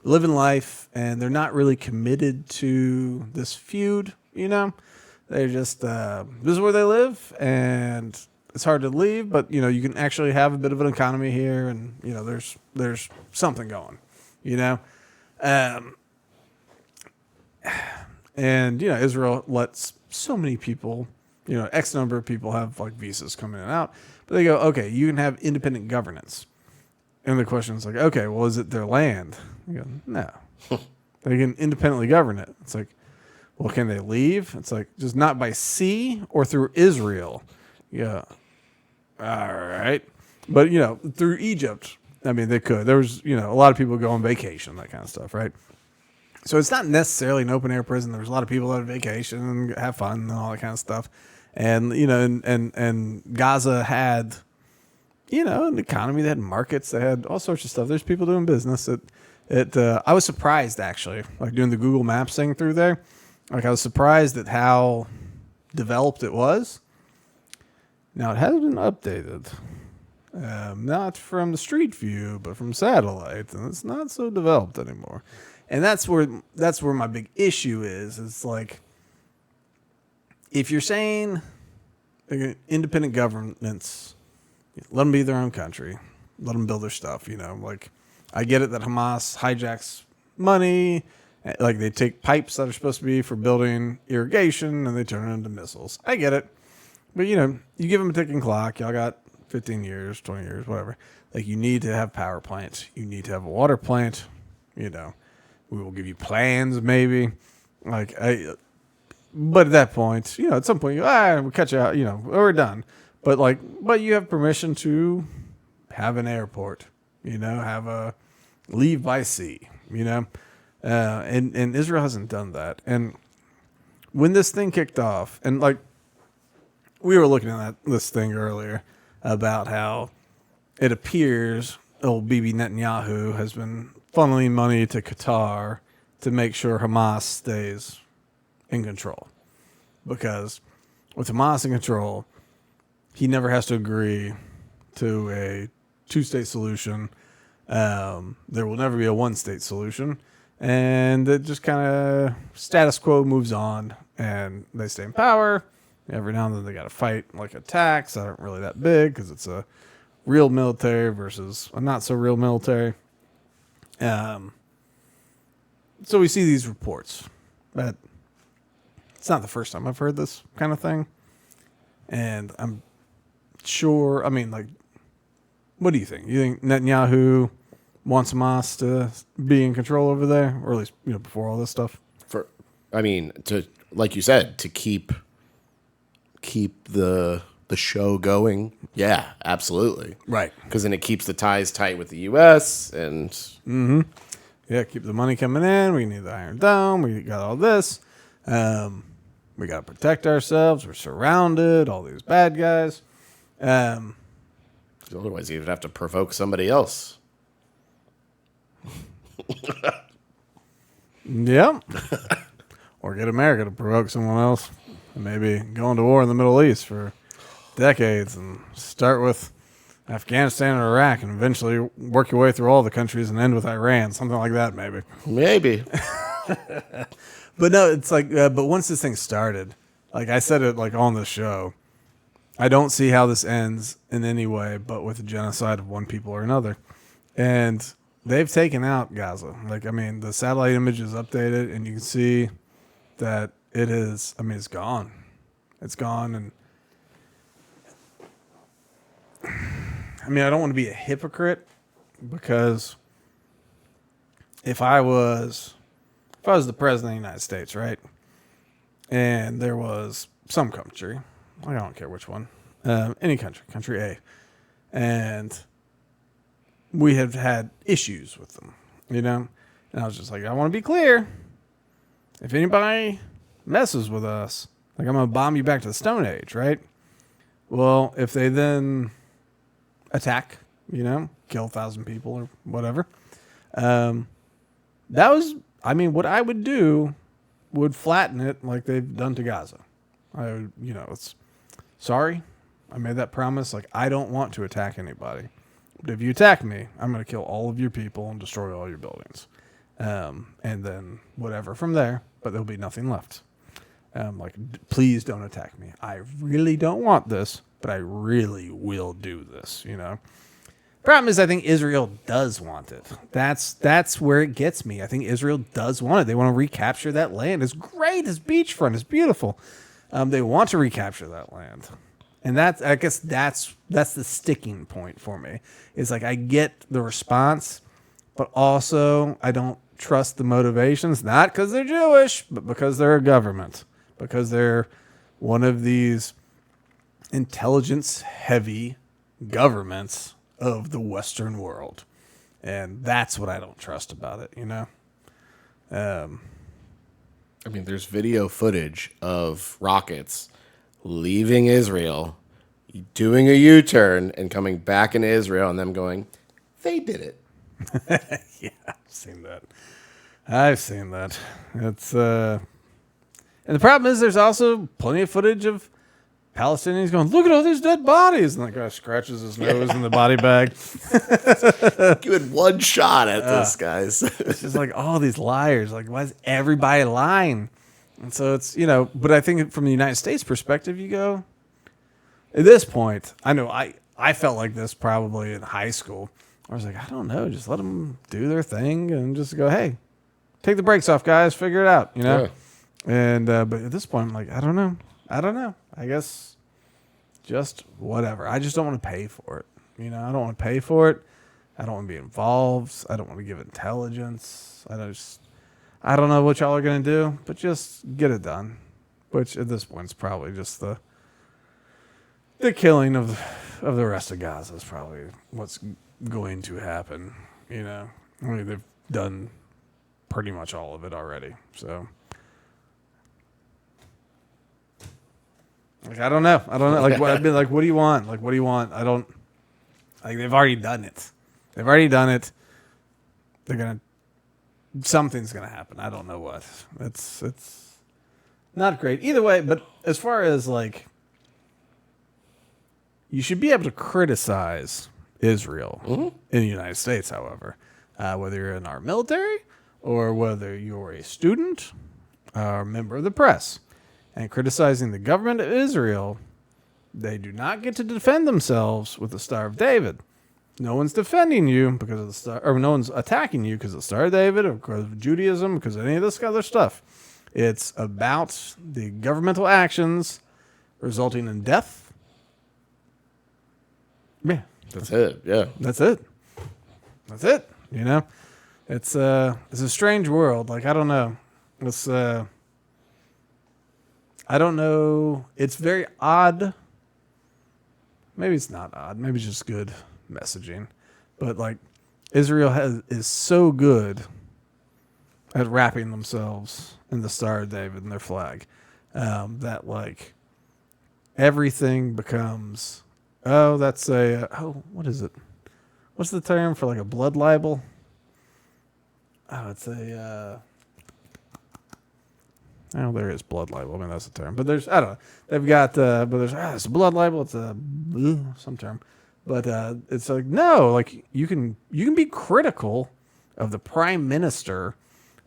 living life and they're not really committed to this feud. They're just this is where they live and it's hard to leave, but you can actually have a bit of an economy here, and there's something going, and Israel lets so many people, X number of people have like visas come in and out, but they go, okay, you can have independent governance, and the question is like, okay, well, is it their land? You go, no, they can independently govern it. It's like, well, can they leave? It's like just not by sea or through Israel. Yeah. All right. But, through Egypt, I mean, they could. There was, a lot of people go on vacation, that kind of stuff, right? So it's not necessarily an open air prison. There's a lot of people that have vacation and have fun and all that kind of stuff. And, and Gaza had, an economy. They had markets. They had all sorts of stuff. There's people doing business. I was surprised, actually, like doing the Google Maps thing through there. Like, I was surprised at how developed it was. Now, it has been updated. Not from the street view, but from satellite. And it's not so developed anymore. And that's where my big issue is. It's like, if you're saying independent governments, let them be their own country. Let them build their stuff, Like, I get it that Hamas hijacks money. Like, they take pipes that are supposed to be for building irrigation and they turn it into missiles. I get it. But, you give them a ticking clock. Y'all got 15 years, 20 years, whatever. Like, you need to have power plants. You need to have a water plant. We will give you plans, maybe. Like, but at that point, at some point, we'll cut you out, we're done. But you have permission to have an airport, have a leave by sea, and Israel hasn't done that. And when this thing kicked off, and like we were looking at this thing earlier about how it appears old Bibi Netanyahu has been funneling money to Qatar to make sure Hamas stays in control. Because with Hamas in control, he never has to agree to a two-state solution. There will never be a one-state solution. And it just kind of status quo moves on, and they stay in power. Every now and then they got to fight like attacks that aren't really that big because it's a real military versus a not so real military. So we see these reports, but it's not the first time I've heard this kind of thing. And I'm sure, what do you think? You think Netanyahu wants Hamas to be in control over there, or at least, before all this stuff? To, like you said, to keep the show going. Yeah, absolutely. Right. Because then it keeps the ties tight with the U.S. and yeah, keep the money coming in. We need the Iron Dome. We got all this. We got to protect ourselves. We're surrounded. All these bad guys. Otherwise, you'd have to provoke somebody else. Yeah. Or get America to provoke someone else. And maybe go into war in the Middle East for decades and start with Afghanistan or Iraq and eventually work your way through all the countries and end with Iran. Something like that, maybe. Maybe. But no, it's like, but once this thing started, like I said it like on the show, I don't see how this ends in any way but with a genocide of one people or another. And they've taken out Gaza. The satellite image is updated and you can see that it is, it's gone. It's gone. And I don't want to be a hypocrite because if I was the president of the United States, right? And there was some country, I don't care which one, any country A, and we have had issues with them, and I was just like, I want to be clear. If anybody messes with us, I'm going to bomb you back to the Stone Age, right? Well, if they then attack, kill 1,000 people or whatever, that was, what I would do would flatten it like they've done to Gaza. I would, it's sorry. I made that promise. I don't want to attack anybody. But if you attack me, I'm going to kill all of your people and destroy all your buildings. And then whatever from there, but there'll be nothing left. Please don't attack me. I really don't want this, but I really will do this, Problem is, I think Israel does want it. That's where it gets me. I think Israel does want it. They want to recapture that land. It's great. It's beachfront. It's beautiful. They want to recapture that land. And I guess that's the sticking point for me. It's I get the response, but also I don't trust the motivations, not because they're Jewish, but because they're a government, because they're one of these intelligence-heavy governments of the Western world. And that's what I don't trust about it, There's video footage of rockets leaving Israel, doing a U-turn, and coming back into Israel, and them going, they did it. Yeah, I've seen that. It's and the problem is there's also plenty of footage of Palestinians going, look at all these dead bodies, and that guy scratches his nose in the body bag. Give one shot at this, guys. It's just all these liars. Why is everybody lying? And so it's, but I think from the United States perspective, you go, at this point, I know I felt like this probably in high school. I was I don't know, just let them do their thing and just go, hey, take the brakes off, guys, figure it out, Yeah. And, but at this point, I'm I don't know. I guess just whatever. I just don't want to pay for it. I don't want to pay for it. I don't want to be involved. I don't want to give intelligence. I don't know what y'all are going to do, but just get it done. Which at this point is probably just the the killing of the rest of Gaza is probably what's going to happen. You know, I mean, they've done pretty much all of it already. So, like, I don't know. Like, I've been like, what do you want? Like, what do you want? I don't. Like, they've already done it. Something's gonna happen. I don't know what. It's not great either way. But as far as like, you should be able to criticize Israel in the United States. However, whether you're in our military or whether you're a student or a member of the press, and criticizing the government of Israel, they do not get to defend themselves with the Star of David. No one's defending you because of the Star, or no one's attacking you because of the Star of David or because of Judaism, because of any of this other stuff. It's about the governmental actions resulting in death. Yeah, That's it. Yeah. that's it. You know, it's a strange world. Like, I don't know. I don't know. It's very odd. Maybe it's not odd. Maybe it's just good messaging. But like, Israel is so good at wrapping themselves in the Star of David and their flag, that like everything becomes, what is it? What's the term for like a blood libel? It's a, there is blood libel. I mean, that's the term. But there's, I don't know. They've got, but there's, it's a blood libel. It's some term. But it's like, no, like you can be critical of the prime minister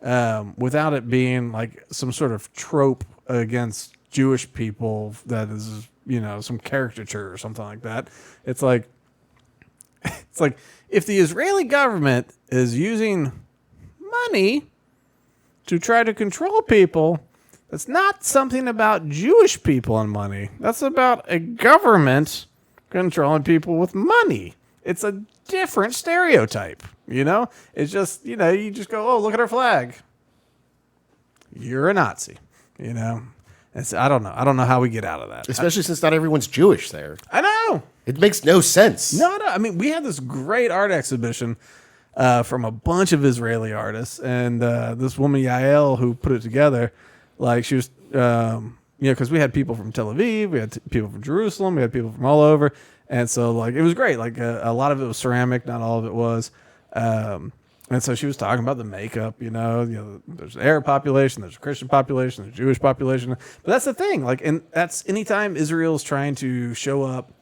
without it being like some sort of trope against Jewish people that is, you know, some caricature or something like that. It's like if the Israeli government is using money to try to control people, that's not something about Jewish people and money. That's about a government controlling people with money. It's a different stereotype, you know? It's just, you know, you just go, oh, look at our flag. You're a Nazi, you know? I don't know. I don't know how we get out of that. Especially since not everyone's Jewish there. I know. It makes no sense. No. I mean, we had this great art exhibition from a bunch of Israeli artists, and this woman Yael who put it together, like she was, because we had people from Tel Aviv, we had people from Jerusalem, we had people from all over, and so like it was great. Like a lot of it was ceramic, not all of it was, and so she was talking about the makeup. You know, there's an Arab population, there's a Christian population, there's a Jewish population, but that's the thing. Like, and that's anytime Israel's trying to show up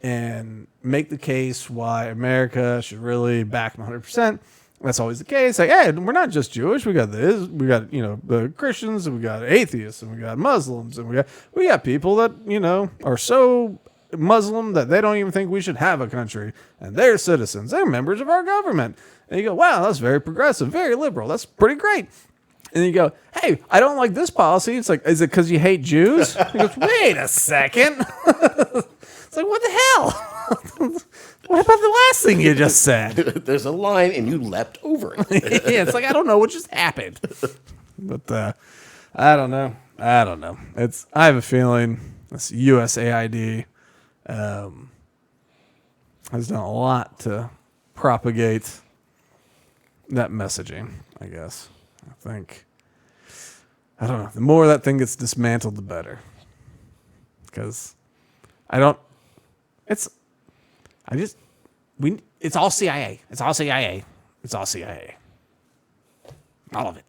and make the case why America should really back them 100%. That's always the case. Like, hey, we're not just Jewish. We got the Christians, and we got atheists, and we got Muslims, and we got people that, you know, are so Muslim that they don't even think we should have a country, and they're citizens. They're members of our government. And you go, wow, that's very progressive, very liberal. That's pretty great. And then you go, hey, I don't like this policy. It's like, is it because you hate Jews? He goes, wait a second. It's like, what the hell? What about the last thing you just said? There's a line and you leapt over it. Yeah, it's like, I don't know what just happened. But I don't know. I have a feeling this USAID has done a lot to propagate that messaging, I guess. I don't know. The more that thing gets dismantled, the better. Because it's all CIA. It's all CIA. All of it.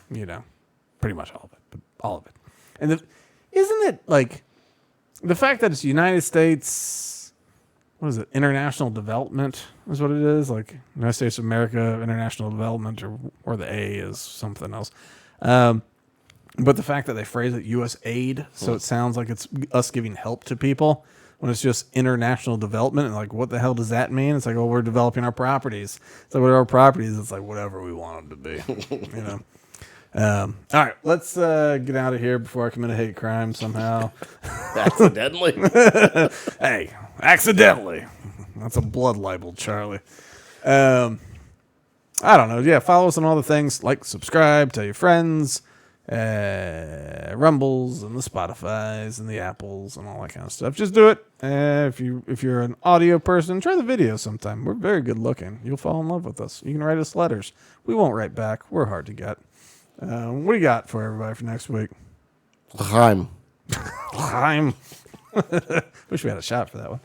You know, pretty much all of it, but all of it. And isn't it like the fact that it's United States, what is it? International Development is what it is. Like United States of America, International Development, or the A is something else. But the fact that they phrase it U.S. aid, so it sounds like it's us giving help to people when it's just international development. And like, what the hell does that mean? It's like, oh, we're developing our properties. It's like, what are our properties? It's like, whatever we want them to be, you know? All right, let's get out of here before I commit a hate crime somehow. Accidentally. Hey, accidentally. That's a blood libel, Charlie. I don't know. Yeah, follow us on all the things. Like, subscribe, tell your friends, Rumbles and the Spotifys and the Apples and all that kind of stuff. Just do it. If you're an audio person, try the video sometime. We're very good looking. You'll fall in love with us. You can write us letters. We won't write back. We're hard to get. What do you got for everybody for next week? L'chaim. L'chaim. Wish we had a shot for that one.